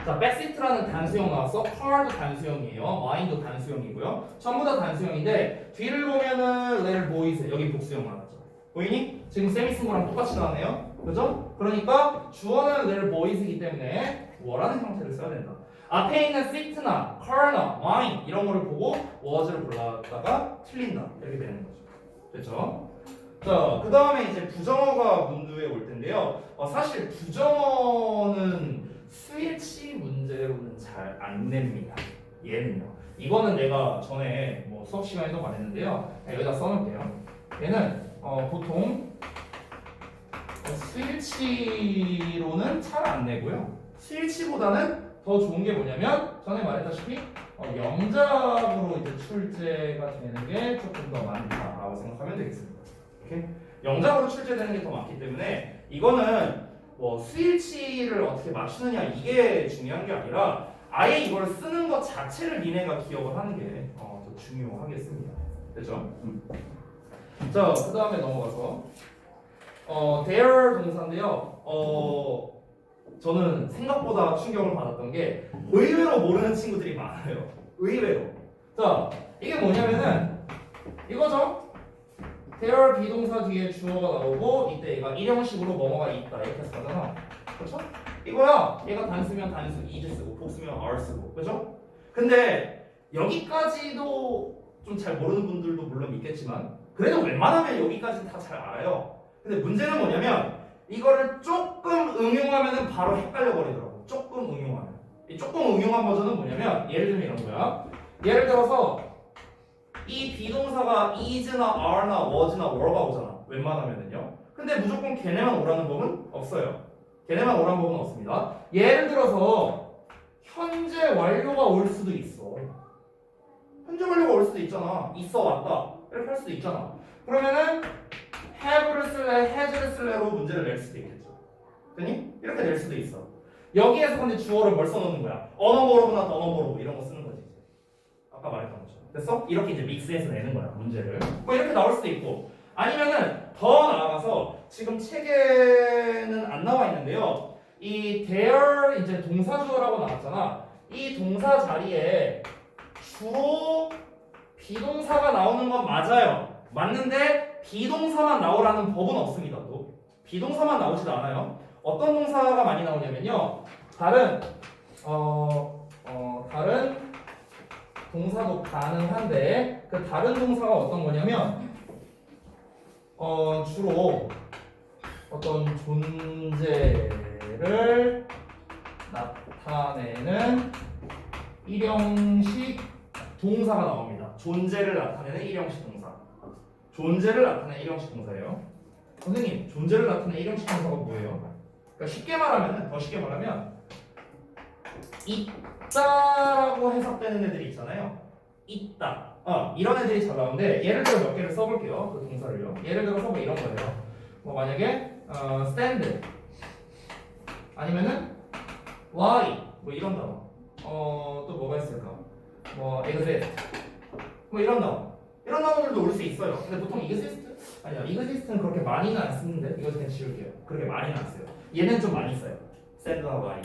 자, back seat라는 단수형 나왔어. car도 단수형이에요. mine도 단수형이고요. 전부 다 단수형인데 뒤를 보면은 little boys 여기 복수형 나왔죠. 보이니? 지금 쌤이 쓴 거랑 똑같이 나왔네요. 그죠? 그러니까 주어는 little boys이기 때문에 뭐라는 형태를 써야 된다. 앞에 있는 seat나 car나 wine 이런 거를 보고 was를 골랐다가 틀린다 이렇게 되는 거죠. 됐죠? 자, 그 다음에 이제 부정어가 문두에 올 텐데요. 사실 부정어는 스위치 문제로는 잘 안 냅니다. 얘는요. 이거는 내가 전에 뭐 수업 시간에도 말했는데요. 여기다 써놓을게요. 얘는 보통 스위치로는 잘 안 내고요. 스위치보다는 더 좋은 게 뭐냐면 전에 말했다시피 영작으로 이제 출제가 되는 게 조금 더 많다라고 생각하면 되겠습니다. 이렇게 영작으로 출제되는 게 더 많기 때문에 이거는 뭐 스위치를 어떻게 맞추느냐 이게 중요한 게 아니라 아예 이걸 쓰는 것 자체를 니네가 기억을 하는 게 더 중요하겠습니다. 됐죠? 자, 그 다음에 넘어가서 there 동사인데요. 저는 생각보다 충격을 받았던 게 의외로 모르는 친구들이 많아요. 의외로. 자, 이게 뭐냐면은 이거죠. there 비동사 뒤에 주어가 나오고 이때 얘가 일형식으로 뭐뭐가 있다 이렇게 해서 가잖아. 그렇죠? 이거야. 얘가 단수면 단수 is 쓰고 복수면 are 쓰고. 그렇죠? 근데 여기까지도 좀 잘 모르는 분들도 물론 있겠지만 그래도 웬만하면 여기까지는 다 잘 알아요. 근데 문제는 뭐냐면 이거를 조금 응용하면은 바로 헷갈려 버리더라고. 조금 응용하면. 이 조금 응용한 버전은 뭐냐면 예를 들면 이런 거야. 예를 들어서 이 비동사가 is나 are나 was나 were가 오잖아. 웬만하면은요. 근데 무조건 걔네만 오라는 법은 없어요. 걔네만 오라는 법은 없습니다. 예를 들어서 현재 완료가 올 수도 있어. 현재 완료가 올 수도 있잖아. 있어 왔다. 이렇게 할 수도 있잖아. 그러면은 have를 쓸래, has를 쓸래로 문제를 낼 수도 있겠죠. 됐니? 이렇게 낼 수도 있어. 여기에서 근데 주어를 뭘 써놓는 거야? 어너버로브나 더너버로브 이런 거 쓰는 거지. 아까 말했던 것처럼. 됐어? 이렇게 이제 믹스해서 내는 거야 문제를. 뭐 이렇게 나올 수도 있고 아니면은 더 나아가서 지금 책에는 안 나와 있는데요. 이 there 이제 동사주어라고 나왔잖아. 이 동사 자리에 주로 비동사가 나오는 건 맞아요. 맞는데 비동사만 나오라는 법은 없습니다. 또 비동사만 나오지도 않아요. 어떤 동사가 많이 나오냐면요. 다른 동사도 가능한데 그 다른 동사가 어떤 거냐면 주로 어떤 존재를 나타내는 일형식 동사가 나옵니다. 존재를 나타내는 일형식 동사. 존재를 나타내는 일형식 동사예요. 선생님, 존재를 나타내는 일형식 동사가 뭐예요? 그러니까 쉽게 말하면, 더 쉽게 말하면 있다라고 해석되는 애들이 있잖아요. 있다. 이런 애들이 잘 나오는데 예를 들어 몇 개를 써볼게요. 그 동사를요. 예를 들어서 뭐 이런 거예요. 뭐 만약에 stand 아니면은 lie 뭐 이런 단어. 또 뭐가 있을까? 뭐 exist 뭐 이런 단어. 이런 단어들도 올 수 있어요. 근데 보통 exist 아니야. exist는 그렇게 많이는 안 쓰는데 이거 그냥 지울게요. 그렇게 많이는 안 써요. 얘는 좀 많이 써요. stand나 lie.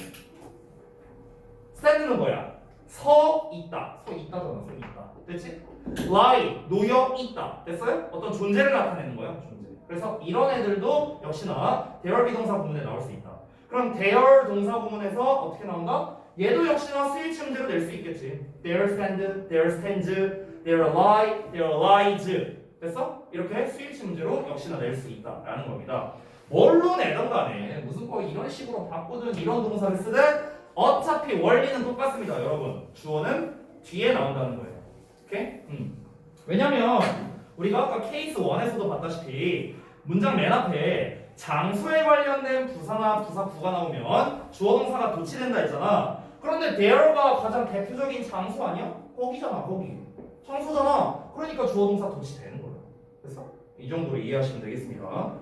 stand는 뭐야? 서 있다. 서 있다잖아. 서 있다. 됐지? lie 놓여 있다. 됐어요? 어떤 존재를 나타내는 거예요. 존재. 그래서 이런 애들도 역시나 there 비동사 부문에 나올 수 있다. 그럼 there 동사 부문에서 어떻게 나온다? 얘도 역시나 스위치 문제로 낼 수 있겠지. There stand, there stands, there lie, there lies. 됐어? 이렇게 스위치 문제로 역시나 낼 수 있다라는 겁니다. 뭘로 내던 간에 무슨 거 이런 식으로 바꾸든 이런 동사를 쓰든 어차피 원리는 똑같습니다, 여러분. 주어는 뒤에 나온다는 거예요. 오케이? 왜냐면 우리가 아까 케이스 1에서도 봤다시피 문장 맨 앞에 장소에 관련된 부사나 부사 구가 나오면 주어 동사가 도치된다 했잖아. 그런데 there가 가장 대표적인 장소 아니야? 거기잖아, 거기. 장소잖아. 그러니까 주어 동사 도치되는 거야. 그래서 이 정도로 이해하시면 되겠습니다.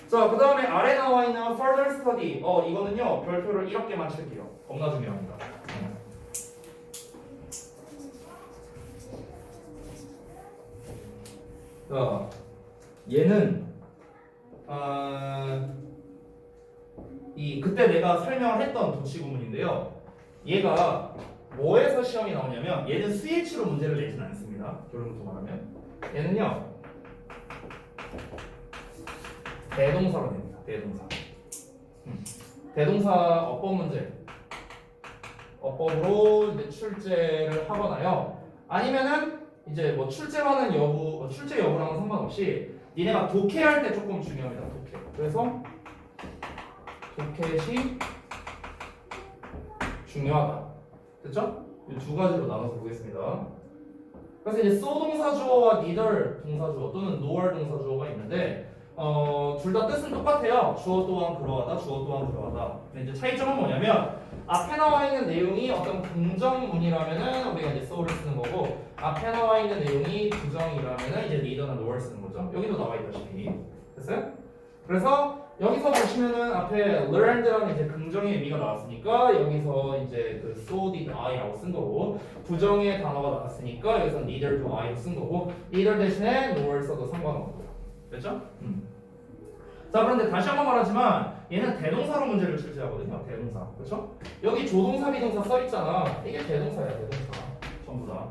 자, 그 다음에 아래 나와 있는 further study. 이거는요, 별표를 이렇게만 칠게요. 겁나 중요합니다. 자, 얘는 그때 내가 설명을 했던 도치 구문인데요. 얘가 뭐에서 시험이 나오냐면 얘는 스위치로 문제를 내진 않습니다. 결론부터 말하면 얘는요 대동사로 냅니다. 대동사. 대동사 어법 문제. 어법으로 이제 출제를 하거나요. 아니면은 이제 뭐 출제하는 여부, 출제 여부랑은 상관없이 니네가 독해할 때 조금 중요합니다. 독해. 그래서 독해시 중요하다. 됐죠? 이 두 가지로 나눠서 보겠습니다. 그래서 이제 so 동사주어와 neither 동사주어 또는 nor 동사주어가 있는데 둘 다 뜻은 똑같아요. 주어 또한 그러하다, 주어 또한 그러하다. 근데 이제 차이점은 뭐냐면 앞에 나와 있는 내용이 어떤 긍정문이라면은 우리가 이제 so를 쓰는 거고 앞에 나와 있는 내용이 부정이라면은 이제 neither나 nor 쓰는 거죠. 여기도 나와 있다시피 됐어요? 그래서 여기서 보시면은 앞에 learned라는 이제 긍정의 의미가 나왔으니까 여기서 이제 그 so did I라고 쓴 거고 부정의 단어가 나왔으니까 여기서 neither do I로 쓴 거고 neither 대신에 nor 써도 상관없고 됐죠? 자, 그런데 다시 한번 말하지만 얘는 대동사로 문제를 출제하거든요. 대동사. 그렇죠? 여기 조동사, 비동사 써 있잖아. 이게 대동사야, 대동사. 전부 다.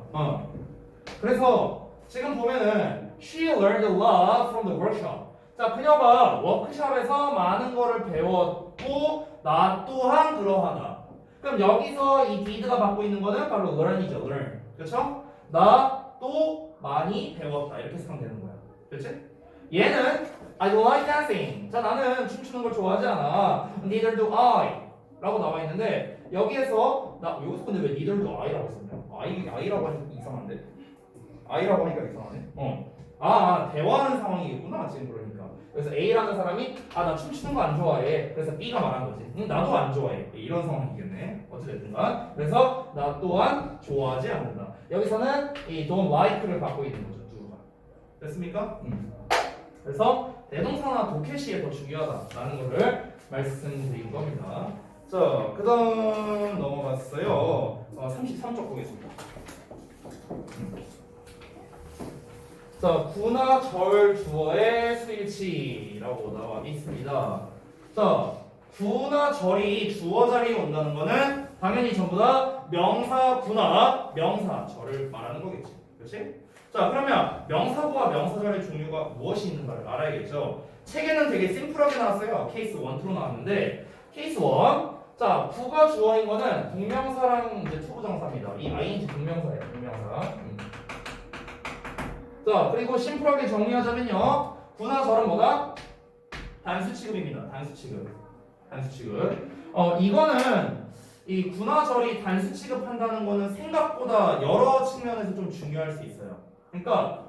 그래서 지금 보면은 she learned a lot from the workshop. 자, 그녀가 워크숍에서 많은 거를 배웠고 나 또한 그러하다. 그럼 여기서 이 did가 받고 있는 거는 바로 learn이죠. learn. 그렇죠? 나 또 많이 배웠다. 이렇게 생각하면 되는 거야. 그렇지? 얘는 I don't like dancing. 자, 나는 춤추는 걸 좋아하지 않아. Neither do I. 라고 나와 있는데 여기에서 여기서 근데 왜 neither do I라고 썼냐? I라고 하니까 이상한데? I라고 하니까 이상하네. 대화하는 상황이겠구나 지금 그러니까. 그래서 A라는 사람이 나 춤추는 거 안 좋아해. 그래서 B가 말한 거지. 나도 안 좋아해. 이런 상황이겠네. 어찌됐든간. 그래서 나 또한 좋아하지 않는다. 여기서는 이 don't like를 갖고 있는 거죠. do가. 됐습니까? 그래서 대동사나 독해시에 더 중요하다라는 거를 말씀드린 겁니다. 자, 그 다음 넘어갔어요. 33쪽 보겠습니다. 자, 구나 절 주어의 수일치라고 나와 있습니다. 자, 구나 절이 주어 자리에 온다는 거는 당연히 전부 다 명사 구나 명사 절을 말하는 거겠지. 그렇지? 자, 그러면 명사구와 명사절의 종류가 무엇이 있는가를 알아야겠죠. 책에는 되게 심플하게 나왔어요. 케이스 1, 2로 나왔는데 케이스 1. 자, 구가 주어인 거는 동명사랑 이제 투부정사입니다. 이 ing 동명사예요. 동명사. 자, 그리고 심플하게 정리하자면요. 구나 절은 뭐다? 단수 취급입니다. 단수 취급. 단수 취급. 이거는 이 구나 절이 단수 취급한다는 거는 생각보다 여러 측면에서 좀 중요할 수 있어요. 그러니까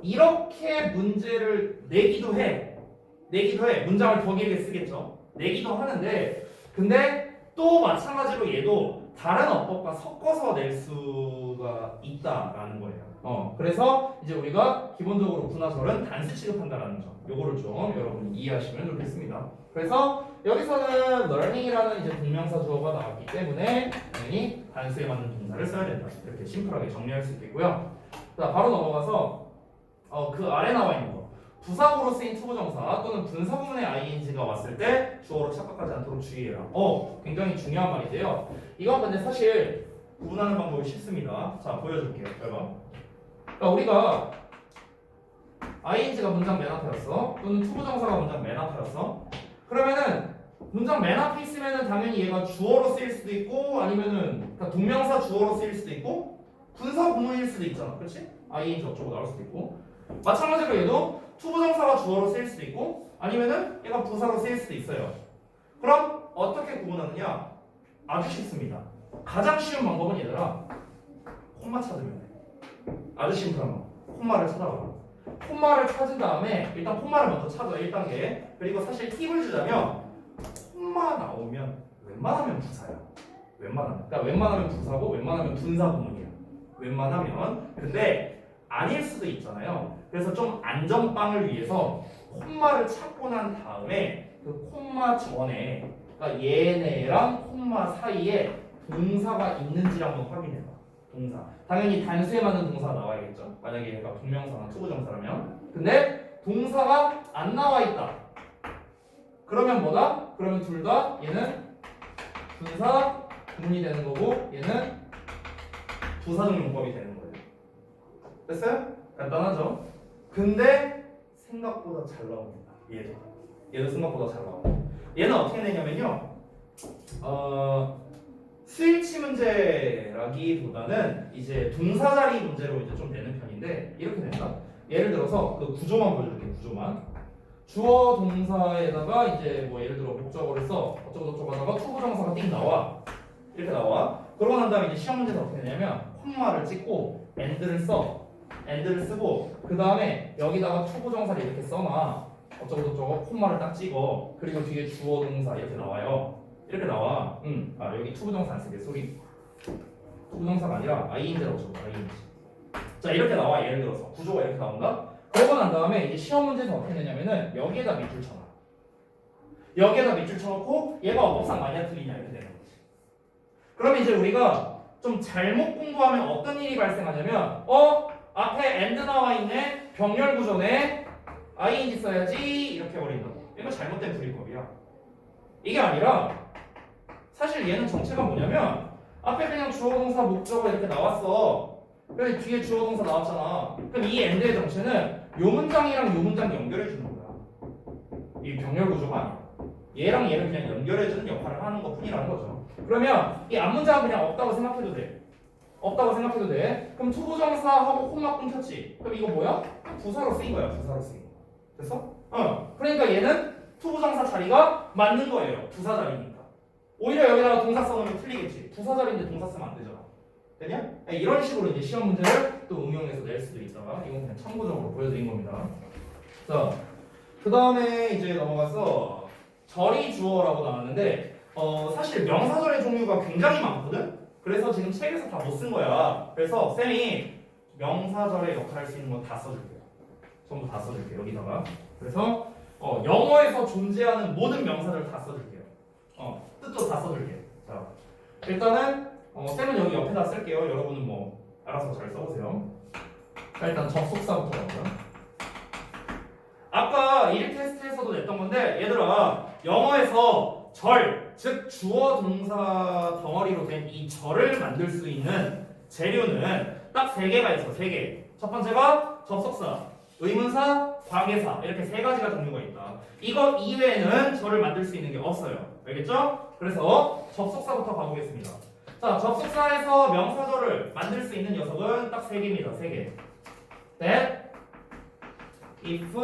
이렇게 문제를 내기도 해. 문장을 더 길게 쓰겠죠. 내기도 하는데 근데 또 마찬가지로 얘도 다른 어법과 섞어서 낼 수가 있다라는 거예요. 그래서 이제 우리가 기본적으로 구나절은 단수 취급한다라는 점, 요거를 좀 여러분이 이해하시면 좋겠습니다. 그래서 여기서는 learning이라는 이제 동명사 주어가 나왔기 때문에 당연히 단수에 맞는 동사를 써야 된다. 이렇게 심플하게 정리할 수 있겠고요. 자, 바로 넘어가서 그 아래 나와 있는 거. 부사구로 쓰인 투부정사 또는 분사구문의 ing가 왔을 때 주어로 착각하지 않도록 주의해라. 굉장히 중요한 말인데요. 이건 근데 사실 구분하는 방법이 쉽습니다. 자, 보여줄게요. 여러분. 그러니까 우리가 ing가 문장 맨 앞에였어. 또는 투부정사가 문장 맨 앞에였어. 그러면은 문장 맨 앞에 있으면은 당연히 얘가 주어로 쓰일 수도 있고 아니면은 그러니까 동명사 주어로 쓰일 수도 있고 분사 구문일 수도 있잖아. 그렇지? ing 어쩌고 나올 수도 있고 마찬가지로 얘도 투부정사가 주어로 쓰일 수도 있고 아니면은 얘가 부사로 쓰일 수도 있어요. 그럼 어떻게 구분하느냐? 아주 쉽습니다. 가장 쉬운 방법은 얘들아 콤마 찾으면 돼. 아주 심플한 거. 콤마를 찾아봐. 콤마를 찾은 다음에 일단 콤마를 먼저 찾아 1단계. 그리고 사실 팁을 주자면 콤마 나오면 웬만하면 부사야. 그러니까 웬만하면 부사고 웬만하면 분사 구문이야. 웬만하면. 근데 아닐 수도 있잖아요. 그래서 좀 안전빵을 위해서 콤마를 찾고 난 다음에 그 콤마 전에 그러니까 얘네랑 콤마 사이에 동사가 있는지 한번 확인해봐. 동사. 당연히 단수에 맞는 동사가 나와야겠죠. 만약에 얘가 동명사나 투부정사라면. 근데 동사가 안 나와 있다. 그러면 뭐다? 그러면 둘 다 얘는 분사 구문이 되는 거고 얘는 부사적 용법이 되는 거예요. 됐어요? 간단하죠? 근데 생각보다 잘 나옵니다. 얘도 생각보다 잘 나와요. 얘는 어떻게 되냐면요. 스위치 문제라기보다는 이제 동사 자리 문제로 이제 좀 내는 편인데 이렇게 된다. 예를 들어서 그 구조만 보여줄게. 구조만. 주어 동사에다가 이제 뭐 예를 들어 목적어를 써 어쩌고 저쩌고 하다가 투부정사가 띵 나와. 이렇게 나와. 그러고 난 다음에 이제 시험 문제는 어떻게 되냐면 콤마를 찍고 and를 써. and를 쓰고 그 다음에 여기다가 투부정사를 이렇게 써놔. 어쩌고 저쩌고 콤마를 딱 찍어. 그리고 뒤에 주어 동사 이렇게 나와요. 이렇게 나와. 여기 투부정사 안 쓰게. 소리. 투부정사가 아니라 ing라고 적어. ing. 자, 이렇게 나와. 예를 들어서 구조가 이렇게 나온다. 그러고 난 다음에 이제 시험 문제에서 어떻게 되냐면은 여기에다 밑줄 쳐놔. 여기에다 밑줄 쳐놓고 얘가 어법상 맞냐 틀리냐 이렇게 되는 거지. 그러면 이제 우리가 좀 잘못 공부하면 어떤 일이 발생하냐면 앞에 and 나와 있네. 병렬 구조네. ing 써야지 이렇게 해버린다고. 이거 잘못된 불이법이야. 이게 아니라 사실 얘는 정체가 뭐냐면 앞에 그냥 주어 동사 목적어 이렇게 나왔어. 그래서 뒤에 주어 동사 나왔잖아. 그럼 이 and의 정체는 요 문장이랑 요 문장 연결해 주는 거야. 이 병렬 구조가 아니야. 얘랑 얘를 그냥 연결해주는 역할을 하는 것 뿐이라는 거죠. 그러면 이 앞문장은 그냥 없다고 생각해도 돼. 없다고 생각해도 돼. 그럼 투부정사하고 콤마 끊겼지. 그럼 이거 뭐야? 부사로 쓰인 거야. 부사로 쓰인 거. 됐어? 그러니까 얘는 투부정사 자리가 맞는 거예요. 부사 자리니까. 오히려 여기다가 동사 써놓으면 틀리겠지. 부사 자리인데 동사 쓰면 안 되잖아. 되냐? 이런 식으로 이제 시험 문제를 또 응용해서 낼 수도 있다. 이건 그냥 참고적으로 보여드린 겁니다. 자, 그 다음에 이제 넘어가서 절이 주어라고 나왔는데 사실 명사절의 종류가 굉장히 많거든? 그래서 지금 책에서 다 못 쓴 거야. 그래서 쌤이 명사절의 역할 할 수 있는 거 다 써줄게요. 전부 다 써줄게요. 여기다가. 그래서 영어에서 존재하는 모든 명사절 다 써줄게요. 뜻도 다 써줄게요. 자, 일단은 쌤은 여기 옆에다 쓸게요. 여러분은 뭐 알아서 잘 써보세요. 자, 일단 접속사부터 가보자. 아까 1 테스트에서도 냈던 건데 얘들아 영어에서 절, 즉 주어 동사 덩어리로 된 이 절을 만들 수 있는 재료는 딱 3개가 있어. 3개. 첫 번째가 접속사, 의문사, 관계사 이렇게 3가지가 종류가 있다. 이거 이외에는 절을 만들 수 있는 게 없어요. 알겠죠? 그래서 접속사부터 가보겠습니다. 자, 접속사에서 명사절을 만들 수 있는 녀석은 딱 3개입니다. 3개. That, if,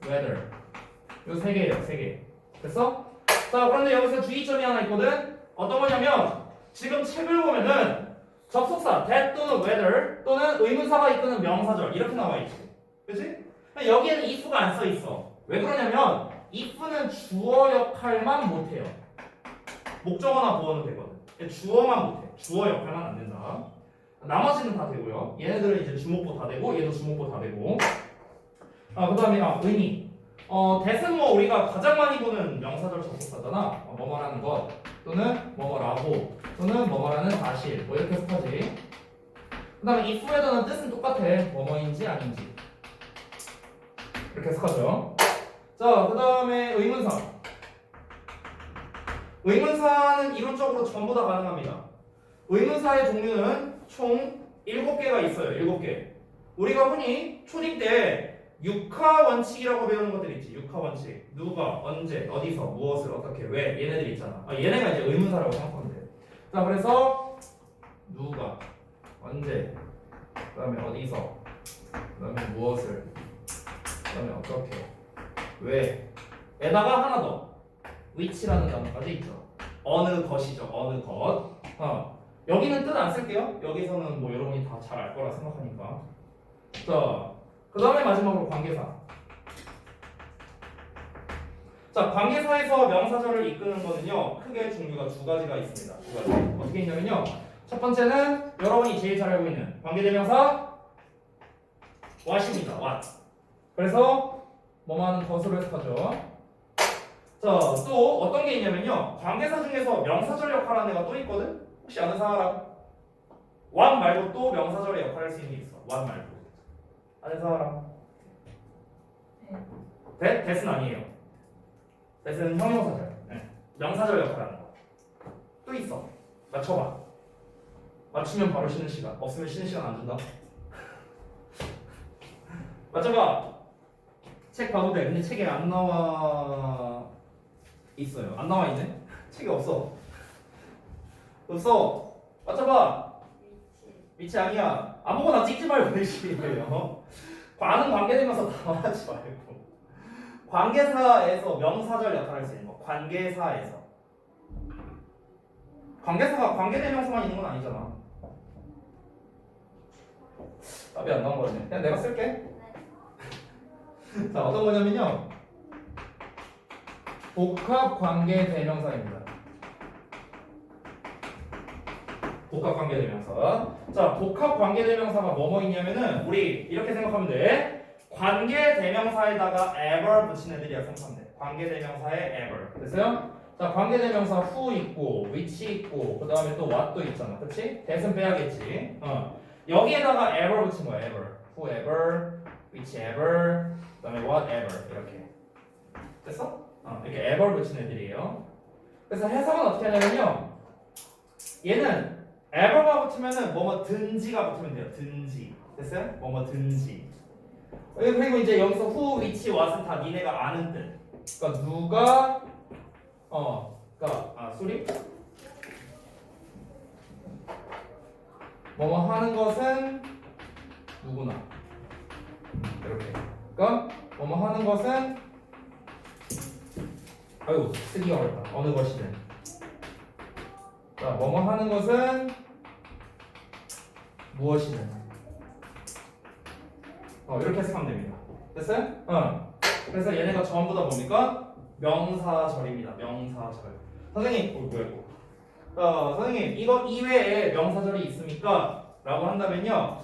whether. 요 3개예요. 3개. 됐어? 자, 그런데 여기서 주의점이 하나 있거든? 어떤 거냐면 지금 책을 보면은 접속사 that 또는 whether 또는 의문사가 이끄는 명사절 이렇게 나와 있지. 그치? 여기에는 if가 안 써 있어. 왜 그러냐면 if는 주어 역할만 못해요. 목적어나 보어는 되거든. 주어만 못해. 주어 역할만 안 된다. 나머지는 다 되고요. 얘네들은 이제 주목보 다 되고 얘도 주목보 다 되고. 그 다음에 의미. that은 뭐 우리가 가장 많이 보는 명사절 접속사잖아. 뭐뭐라는 것 또는 뭐뭐라고 또는 뭐뭐라는 사실 뭐 이렇게 해석하지. 그 다음에 if에다는 뜻은 똑같아. 뭐뭐인지 아닌지 이렇게 해석하죠. 자, 그 다음에 의문사. 의문사는 이론적으로 전부 다 가능합니다. 의문사의 종류는 총 7개가 있어요. 7개. 우리가 흔히 초딩 때 육하 원칙이라고 배우는 것들 있지. 육하 원칙. 누가, 언제, 어디서, 무엇을, 어떻게, 왜 얘네들이 있잖아. 얘네가 이제 의문사라고 생각하면 돼. 자, 그래서 누가, 언제, 그 다음에 어디서, 그 다음에 무엇을, 그 다음에 어떻게, 왜 에다가 하나 더 which라는 단어까지 있죠. 어느 것이죠. 어느 것. 여기는 뜻 안 쓸게요. 여기서는 뭐 여러분이 다 잘 알 거라 생각하니까. 자, 그 다음에 마지막으로 관계사. 자, 관계사에서 명사절을 이끄는 거는요 크게 종류가 2가지가 있습니다. 2가지. 어떻게 있냐면요, 첫 번째는 여러분이 제일 잘 알고 있는 관계대명사 what입니다. what. 그래서 뭐만 것으로 해석하죠. 자, 또 어떤 게 있냐면요, 관계사 중에서 명사절 역할하는 애가 또 있거든. 혹시 아는 사람? what 말고 또 명사절의 역할을 할 수 있는 게 있어. what 말고 아는 사람? that은 아니에요. that은 형용사절. 네. 명사절 역할하는 거. 또 있어. 맞춰봐. 맞추면 바로 쉬는 시간. 없으면 쉬는 시간 안 준다. 맞춰봐. 책 봐도 돼. 근데 책에 안 나와 있어요. 안 나와 있네? 책이 없어. 없어. 맞춰봐. 위치 아니야. 아무거나 찍지 말고 내시래요. 과는 관계되면서 다 말하지 말고. 관계사에서 명사절 역할을 할 수 있는 거. 관계사에서. 관계사가 관계대명사만 있는 건 아니잖아. 답이 안 나온 거네. 그냥 내가 쓸게. 자, 어떤 거냐면요, 복합관계대명사입니다. 복합관계대명사. 자, 복합관계대명사가 뭐뭐 있냐면은 우리 이렇게 생각하면 돼. 관계대명사에다가 ever 붙인 애들이야 생각하면 돼. 관계대명사에 ever. 됐어요? 자, 관계대명사 who 있고 which 있고 그 다음에 또 what도 있잖아. 그치? that은 빼야겠지. 여기에다가 ever 붙인 거야. ever. whoever, whichever, 그 다음에 whatever 이렇게. 됐어? 이렇게 ever 붙인 애들이에요. 그래서 해석은 어떻게 하냐면요, 얘는 ever가 붙으면은 뭐뭐든지가 붙으면 돼요. 든지. 됐어요? 뭐뭐든지. 그리고 이제 여기서 who, which, what은 다 니네가 아는 뜻. 그러니까 누가 그러니까 소리 뭐뭐 하는 것은 누구나 이렇게. 그러니까 뭐뭐 하는 것은 아이고 쓰기가 어렵다. 어느 것이든. 자, 뭐뭐 하는 것은 무엇이든. 이렇게 해석하면 됩니다. 됐어요? 그래서 얘네가 전부 다 뭡니까? 명사절입니다. 명사절. 선생님, 뭐야 이거? 선생님, 이거 이외에 명사절이 있습니까? 라고 한다면요.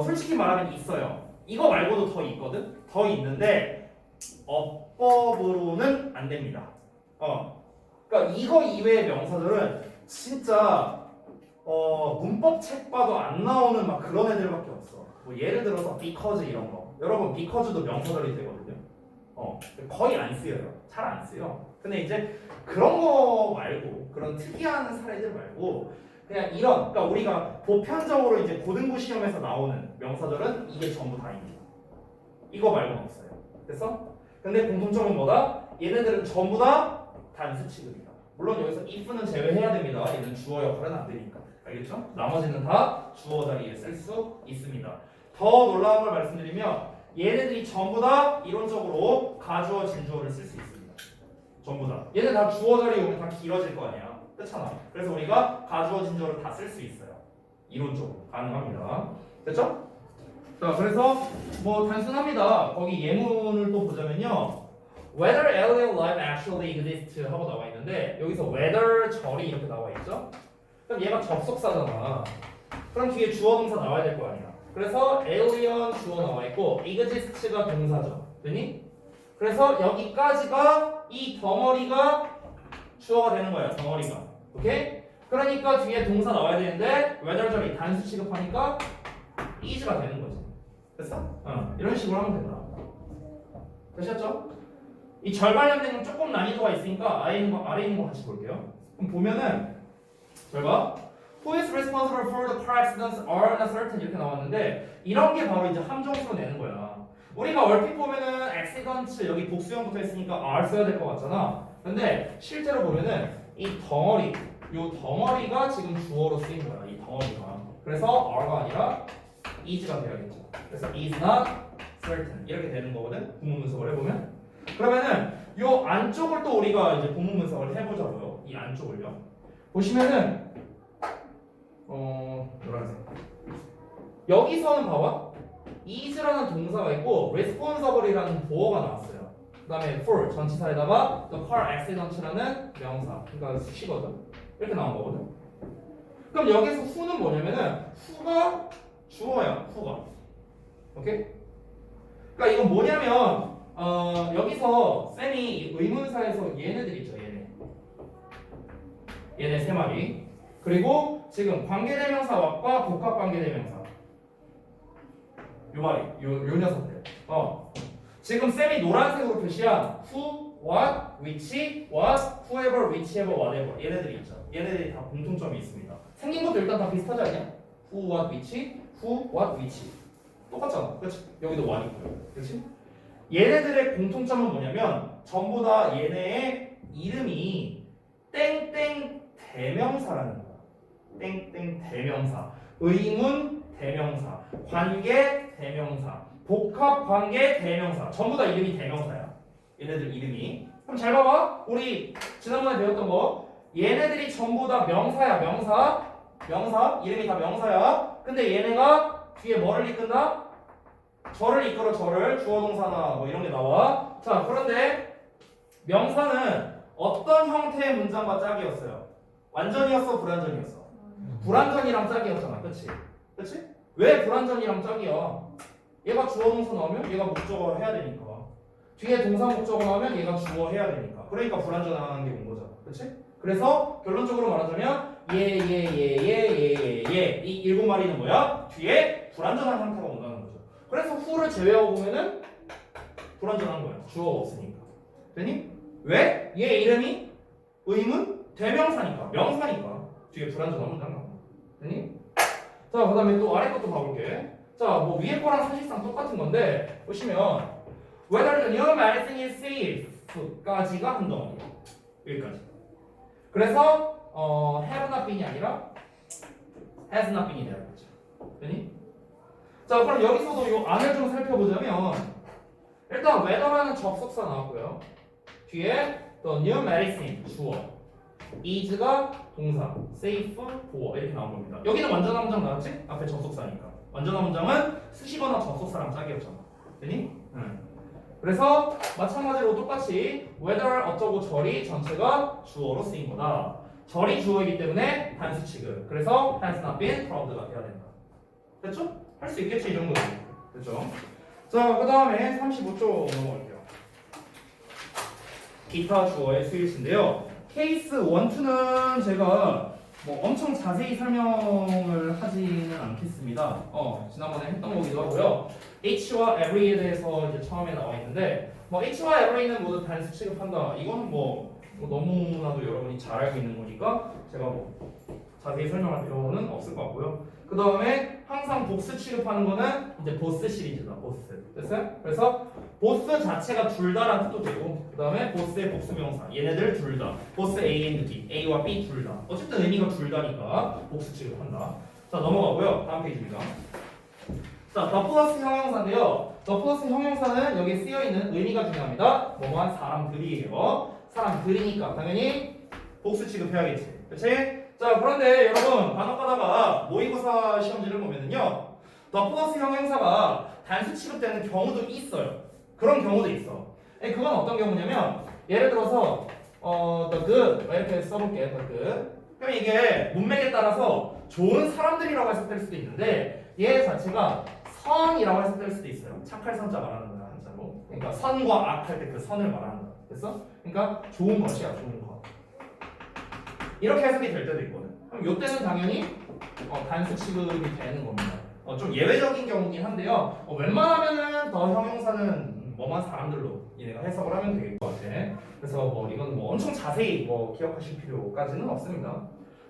솔직히 말하면 있어요. 이거 말고도 더 있거든? 더 있는데 어법으로는 안 됩니다. 그러니까 이거 이외의 명사절은 진짜 문법 책 봐도 안 나오는 막 그런 애들밖에 없어. 뭐 예를 들어서 because 이런 거. 여러분 because도 명사절이 되거든요. 거의 안 쓰여요. 잘 안 쓰여. 근데 이제 그런 거 말고 그런 특이한 사례들 말고 그냥 이런 그러니까 우리가 보편적으로 이제 고등부 시험에서 나오는 명사절은 이게 전부 다입니다. 이거 말고는 없어요. 됐어? 근데 공통점은 뭐다? 얘네들은 전부 다 단수 취급이다. 물론 여기서 if는 제외해야 됩니다. 얘는 주어 역할은 안 되니까. 알겠죠? 나머지는 다 주어 자리에 쓸 수 있습니다. 더 놀라운 걸 말씀드리면 얘네들이 전부 다 이론적으로 가주어 진주어를 쓸 수 있습니다. 전부 다. 얘네 다 주어 자리에 오면 다 길어질 거 아니야. 그렇잖아. 그래서 우리가 가주어 진주어를 다 쓸 수 있어요. 이론적으로 가능합니다. 됐죠? 자, 그래서 뭐 단순합니다. 거기 예문을 또 보자면요. Whether alien life actually exists 하고 나와 있는데 여기서 whether 절이 이렇게 나와 있죠? 그럼 얘가 접속사잖아. 그럼 뒤에 주어 동사 나와야 될 거 아니야. 그래서 alien 주어 나와 있고 exist가 동사죠. 되니? 그래서 여기까지가 이 덩어리가 주어가 되는 거야. 덩어리가. 오케이? 그러니까 뒤에 동사 나와야 되는데 whether 절이 단수 취급하니까 is가 되는 거지. 됐어? 이런 식으로 하면 된다. 되셨죠? 이 절 관련된 조금 난이도가 있으니까 아래 있는 거 같이 볼게요. 그럼 보면은 잘 봐. Who is responsible for the car accidents are uncertain 이렇게 나왔는데 이런 게 바로 이제 함정수로 내는 거야. 우리가 얼핏 보면은 accidents 여기 복수형 붙어 있으니까 are 써야 될 것 같잖아. 근데 실제로 보면은 이 덩어리, 요 덩어리가 지금 주어로 쓰인 거야. 이 덩어리가. 그래서 are가 아니라 is가 돼야겠죠. 그래서 is not certain 이렇게 되는 거거든. 본문 분석을 해보면. 그러면은 요 안쪽을 또 우리가 이제 본문 분석을 해보자고요. 이 안쪽을요. 보시면은 노란색. 여기서는 봐봐. is라는 동사가 있고 responsible이라는 보어가 나왔어요. 그다음에 for 전치사에다가 the car accident라는 명사. 그러니까 수식어죠. 이렇게 나온 거거든. 그럼 여기서 who는 뭐냐면은 who가 주어야. who가. 오케이? 그러니까 이건 뭐냐면 여기서 쌤이 의문사에서 얘네들 있죠. 얘네 세 마리. 그리고 지금 관계대명사와 복합관계대명사 요 마리 요 녀석들 지금 쌤이 노란색으로 표시한 who, what, which, what, whoever, whichever, whatever 얘네들이 있죠. 얘네들이 다 공통점이 있습니다. 생긴 것도 일단 다 비슷하지 않냐? who, what, which, who, what, which 똑같잖아. 그렇지? 여기도 one 있고요. 그렇지? 얘네들의 공통점은 뭐냐면 전부 다 얘네의 이름이 땡땡 대명사라는 거야. 땡땡 대명사, 의문 대명사, 관계 대명사, 복합 관계 대명사 전부 다 이름이 대명사야. 얘네들 이름이. 그럼 잘 봐봐. 우리 지난번에 배웠던 거 얘네들이 전부 다 명사야. 명사 이름이 다 명사야. 근데 얘네가 뒤에 뭐를 이끈다? 절을 이끌어. 절을 주어 동사나 뭐 이런 게 나와. 자, 그런데 명사는 어떤 형태의 문장과 짝이었어요? 완전이었어, 불완전이었어? 불완전이랑 짝이었잖아. 그치? 왜 불완전이랑 짝이야? 얘가 주어 동사 나오면 얘가 목적어 해야 되니까. 뒤에 동사 목적어 나오면 얘가 주어 해야 되니까. 그러니까 불완전한 게 온 거잖아. 그치? 그래서 결론적으로 말하자면 이 일곱 마리는 뭐야? 뒤에 불완전한 상태가 온다는 거죠. 그래서 who를 제외하고 보면은 불완전한 거야. 주어가 없으니까. 되니? 왜? 얘 이름이 의문 대명사니까. 명사니까. 뒤에 불완전한 문장 나와. 되니? 자, 그 다음에 또 아래 것도 봐볼게. 자, 뭐 위에 거랑 사실상 똑같은 건데 보시면 whether the new medicine is safe까지가 한 덩어리. 여기까지. 그래서 have not been이 아니라 has not been이 돼야 되죠. 되니? 자, 그럼 여기서도 요 안을 좀 살펴보자면 일단 whether라는 접속사 나왔고요. 뒤에 the new medicine 주어, is가 동사, safe 보어 이렇게 나온 겁니다. 여기는 완전한 문장 나왔지? 앞에 접속사니까. 완전한 문장은 쓰시거나 접속사랑 짝이었잖아. 되니? 그래서 마찬가지로 똑같이 whether 어쩌고 저리 전체가 주어로 쓰인 거다. 저리 주어이기 때문에 단수 취급. 그래서 has not been proved가 돼야 된다. 됐죠? 할 수 있겠지 이 정도는. 됐죠? 자, 그 다음에 35쪽 넘어갈게요. 기타 주어의 수일치인데요. 케이스 1, 2는 제가 뭐 엄청 자세히 설명을 하지는 않겠습니다. 지난번에 했던 거기도 하고요. H와 every에 대해서 이제 처음에 나와 있는데, 뭐 H와 every는 모두 단수 취급한다. 이거는 뭐 너무나도 여러분이 잘 알고 있는 거니까 제가 뭐 자세히 설명할 필요는 없을 것 같고요. 그 다음에 항상 복수 취급하는 거는 이제 보스 시리즈다. 보스. 됐어요? 그래서 보스 자체가 둘 다라는 뜻도 되고, 그 다음에 보스의 복수 명사. 얘네들 둘 다. 보스 A and B. A와 B 둘 다. 어쨌든 의미가 둘 다니까 복수 취급한다. 자, 넘어가고요. 다음 페이지입니다. 자, 더 플러스 형용사인데요. 더 플러스 형용사는 여기에 쓰여있는 의미가 중요합니다. 뭐뭐한 사람들이에요. 사람들이니까 당연히 복수 취급해야겠지. 그치? 자, 그런데 여러분 간혹가다가 모의고사 시험지를 보면은요, 더 플러스 형용사가 단수 취급되는 경우도 있어요. 그런 경우도 있어. 그건 어떤 경우냐면 예를 들어서 the good 이렇게 써볼게. the good. 그럼 이게 문맥에 따라서 좋은 사람들이라고 해석될 수도 있는데 얘 자체가 선이라고 해석될 수도 있어요. 착할 선자 말하는 거야 한자로. 그러니까 선과 악 할 때 그 선을 말하는 거야. 됐어? 그러니까 좋은 것이야, 좋은 것. 이렇게 해석이 될 때도 있거든. 그럼 이때는 당연히 단수 취급이 되는 겁니다. 좀 예외적인 경우긴 한데요. 웬만하면은 더 형용사는 뭐만 사람들로 얘네가 해석을 하면 되겠을 것 같아. 그래서 뭐 이건 뭐 엄청 자세히 뭐 기억하실 필요까지는 없습니다.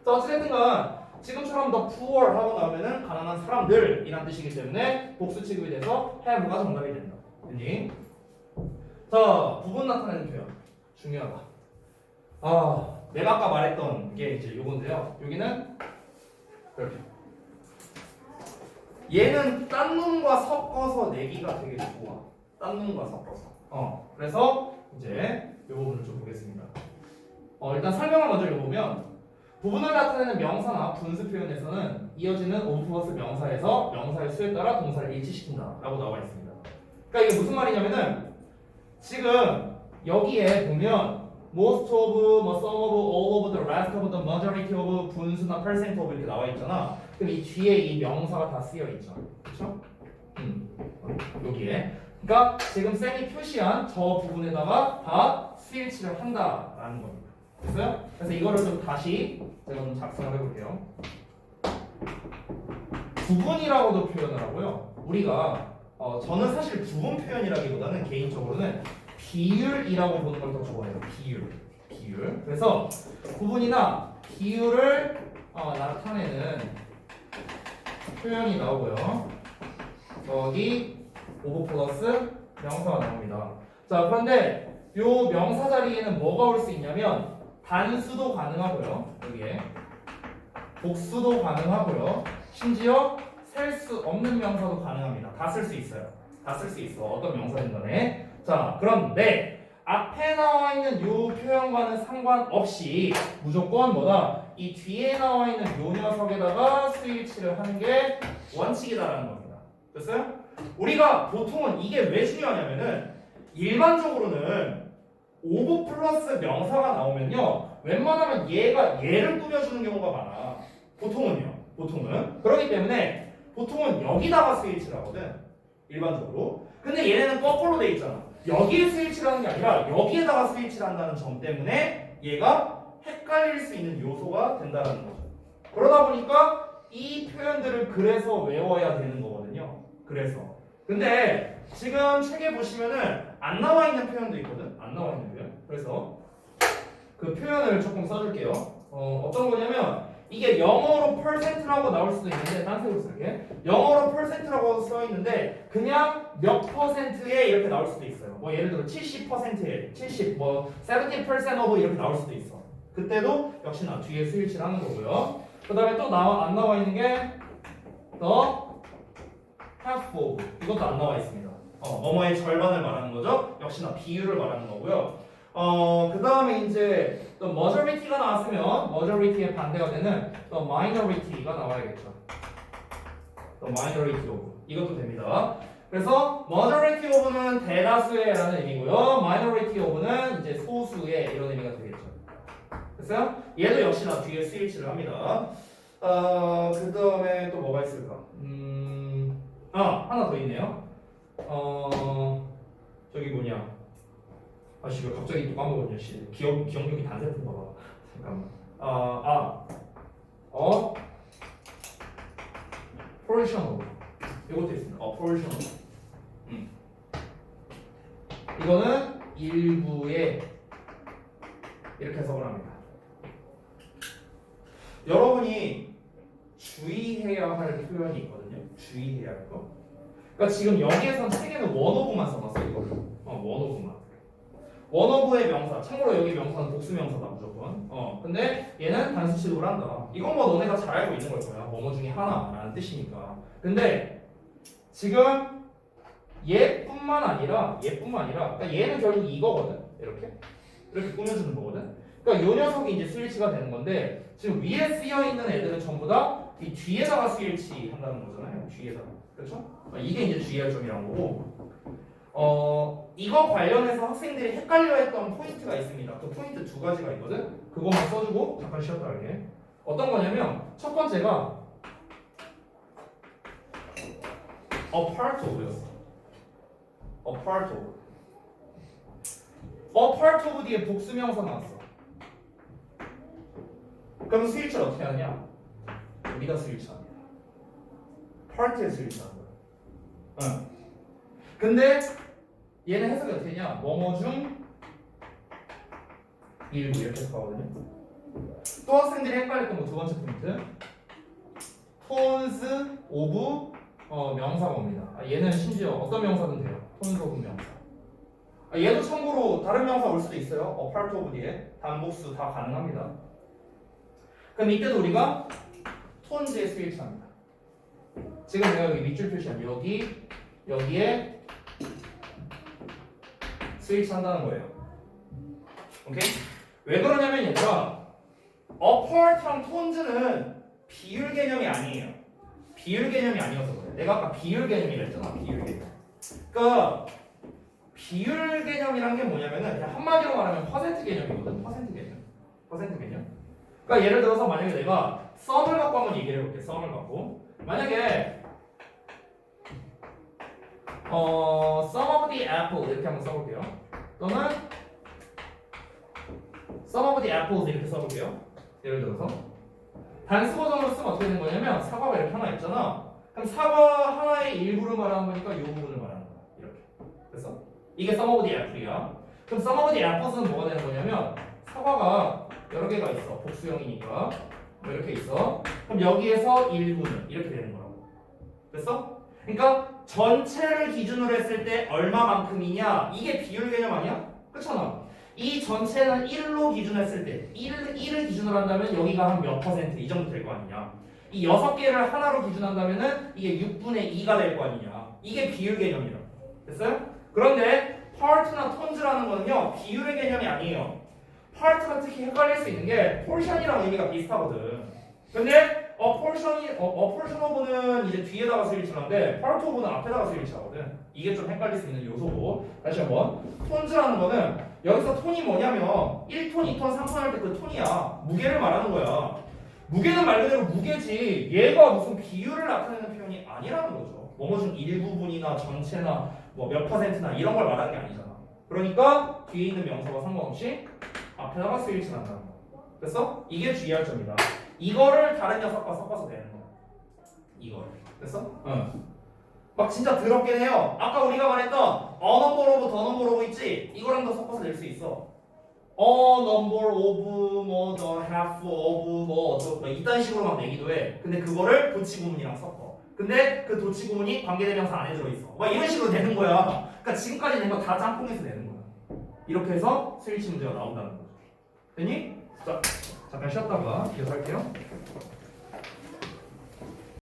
자, 어찌됐든간 지금처럼 더 poor 하고 나오면은 가난한 사람들이란 뜻이기 때문에 복수 취급이 돼서 have가 정답이 된다. 됐니? 자, 부분 나타내는 표현 중요하다. 내가 아까 말했던 게 이제 요건데요. 여기는 이렇게. 얘는 딴 놈과 섞어서 내기가 되게 좋아. 딴 놈과 섞어서. 그래서 이제 이 부분을 좀 보겠습니다. 일단 설명을 먼저 읽어보면 부분을 나타내는 명사나 분수 표현에서는 이어지는 on 플러스 명사에서 명사의 수에 따라 동사를 일치시킨다 라고 나와 있습니다. 그러니까 이게 무슨 말이냐면은 지금 여기에 보면 most of, 뭐 some of, all of, the rest of, the majority of, 분수나 percent of 이렇게 나와 있잖아. 그럼 이 뒤에 이 명사가 다 쓰여 있죠. 그렇죠? 여기에. 그러니까 지금 쌤이 표시한 저 부분에다가 다 스위치를 한다라는 겁니다. 됐어요? 그래서 이거를 좀 다시 제가 좀 작성을 해볼게요. 부분이라고도 표현을 하고요. 우리가 저는 사실 부분 표현이라기보다는 개인적으로는 비율이라고 보는 걸 더 좋아해요. 비율. 그래서 부분이나 비율을 나타내는 표현이 나오고요. 여기 오브 플러스 명사가 나옵니다. 자, 그런데 요 명사 자리에는 뭐가 올 수 있냐면 단수도 가능하고요. 여기에 복수도 가능하고요. 심지어 셀 수 없는 명사도 가능합니다. 다 쓸 수 있어요. 다 쓸 수 있어. 어떤 명사든 간에. 자, 그런데 앞에 나와 있는 요 표현과는 상관없이 무조건 뭐다? 이 뒤에 나와 있는 요 녀석에다가 스위치를 하는 게 원칙이다라는 겁니다. 됐어요? 우리가 보통은 이게 왜 중요하냐면은 일반적으로는 오브 플러스 명사가 나오면요 웬만하면 얘를 꾸며주는 경우가 많아. 보통은 그렇기 때문에 보통은 여기다가 스위치를 하거든. 일반적으로. 근데 얘네는 거꾸로 돼 있잖아. 여기에 스위치를 하는 게 아니라 여기에다가 스위치를 한다는 점 때문에 얘가 헷갈릴 수 있는 요소가 된다는 거죠. 그러다 보니까 이 표현들을 그래서 외워야 되는 거거든요. 그래서. 근데 지금 책에 보시면은 안 나와 있는 표현도 있거든. 안 나와 있는 표현. 그래서 그 표현을 조금 써줄게요. 어떤 거냐면 이게 영어로 %라고 나올 수도 있는데 딴 색으로 쓸게. 영어로 %라고 써 있는데 그냥 몇 %에 이렇게 나올 수도 있어요. 뭐 예를 들어 70%에 70, 뭐 70% of 이렇게 나올 수도 있어. 그때도 역시나 뒤에 스위치를 하는 거고요. 그 다음에 또 안 나와 있는 게 the half of, 이것도 안 나와 있습니다. 뭐뭐의 절반을 말하는 거죠. 역시나 비율을 말하는 거고요. 그 다음에 이제 또 majority가 나왔으면 majority의 반대가 되는 또 minority가 나와야겠죠. 또 minority of, 이것도 됩니다. 그래서 majority of는 대다수의라는 의미고요. minority of는 이제 소수의 이런 의미가 되겠죠. 됐어요? 얘도 역시나 뒤에 스위치를 합니다. 그 다음에 또 뭐가 있을까? 하나 더 있네요. 저기 뭐냐? 아씨, 왜 갑자기 또 까먹었냐? 씨, 기억력이 단세트인가 봐. 잠깐만. proportional. 이것도 있습니다. proportional. 이거는 일부의 이렇게 해석을 합니다. 여러분이 주의해야 할 표현이 있거든요. 주의해야 할 거. 그러니까 지금 여기에선 책에는 원오브만 써놨어 이거를. 원오브만. 원오브의 명사. 참고로 여기 명사는 복수 명사다 무조건. 근데 얘는 단수 취급을 한다. 이건 뭐 너네가 잘 알고 있는 걸 거야. 뭐뭐 중에 하나라는 뜻이니까. 근데 지금 얘뿐만 아니라 그러니까 얘는 결국 이거거든. 이렇게 꾸며주는 거거든. 그러니까 요 녀석이 이제 스위치가 되는 건데 지금 위에 쓰여 있는 애들은 전부 다 이 뒤에다가 스위치 한다는 거잖아요. 뒤에다가. 그렇죠? 이게 이제 주의할 점이란 거고. 이거 관련해서 학생들이 헷갈려했던 포인트가 있습니다. 그 포인트 두 가지가 있거든. 그것만 써주고 잠깐 쉬었다 할게. 어떤 거냐면 첫 번째가 a part of였어. a part of. a part of 뒤에 복수명사 나왔어. 그럼 스위치를 어떻게 하냐? 여기다 스위치합니다. part에 스위치하는 거야. 근데 얘는 해석이 어떻게 되냐? 뭐뭐 중 일부 이렇게 해석하거든요. 또 학생들이 헷갈렸던 거 두 번째 포인트. 톤스 오브 명사어입니다. 얘는 심지어 어떤 명사든 돼요. 톤스 오브 명사. 얘도 참고로 다른 명사 올 수도 있어요. part of 뒤에 단복수 다 가능합니다. 그럼 이때도 우리가 톤즈에 스위치합니다. 지금 내가 여기 밑줄 표시한 여기에 스위치 한다는 거예요. 오케이? 왜 그러냐면 얘들아, apart랑 톤즈는 비율 개념이 아니에요. 비율 개념이 아니어서 그래. 내가 아까 비율 개념이라 했잖아. 비율 개념. 그러니까 비율 개념이란 게 뭐냐면은 그냥 한마디로 말하면 퍼센트 개념이거든. 퍼센트 개념. 그러니까 예를 들어서 만약에 내가 썸을 갖고 한번 얘기를 해볼게. 썸을 갖고 만약에 sum of the apple 이렇게 한번 써볼게요. 또는 sum of the apples 이렇게 써볼게요. 예를 들어서 단수 버전으로 쓰면 어떻게 되는 거냐면 사과가 이렇게 하나 있잖아. 그럼 사과 하나의 일부를 말하는 거니까 이 부분을 말하는 거야. 이렇게. 그래서 이게 sum of the apple이야. 그럼 sum of the apples는 뭐가 되는 거냐면 사과가 여러 개가 있어. 복수형이니까 뭐 이렇게 있어. 그럼 여기에서 일부는 이렇게 되는 거라고. 됐어? 그러니까 전체를 기준으로 했을 때 얼마만큼이냐? 이게 비율 개념 아니야? 그렇잖아. 이 전체는 1로 기준했을 때 1을 기준으로 한다면 여기가 한 몇 퍼센트 이 정도 될 거 아니냐. 이 6개를 하나로 기준한다면은 이게 6분의 2가 될 거 아니냐. 이게 비율 개념이라. 됐어요? 그런데 part나 톤즈라는 거는요. 비율의 개념이 아니에요. part가 특히 헷갈릴 수 있는 게 portion이랑 의미가 비슷하거든. 근데 portion of는 이제 뒤에다가 스위치를 하는데 part of는 앞에다가 스위치 하거든. 이게 좀 헷갈릴 수 있는 요소고. 다시 한번. 톤즈라는 거는 여기서 톤이 뭐냐면 1톤, 2톤, 3톤 할 때 그 톤이야. 무게를 말하는 거야. 무게는 말 그대로 무게지. 얘가 무슨 비율을 나타내는 표현이 아니라는 거죠. 뭐뭐 중 일부분이나 전체나 뭐 몇 퍼센트나 이런 걸 말하는 게 아니잖아. 그러니까 뒤에 있는 명사와 상관없이 앞에다가 스위치를 한다는 거. 됐어? 이게 주의할 점이다. 이거를 다른 녀석과 섞어서 내는 거야. 이거를. 됐어? 응. 막 진짜 더럽긴 해요. 아까 우리가 말했던 a number of, the number of 있지? 이거랑도 섞어서 낼 수 있어. a number of 뭐 the half of 뭐 어쩌고 이딴 식으로 막 내기도 해. 근데 그거를 도치구문이랑 섞어. 근데 그 도치구문이 관계대명사 안에 들어있어. 막 이런 식으로 내는 거야. 그러니까 지금까지 낸 거 다 짬뽕해서 내는 거야. 이렇게 해서 스위치 문제가 나온다는 거죠. 됐니? 자, 잠깐 쉬었다가 계속 할게요.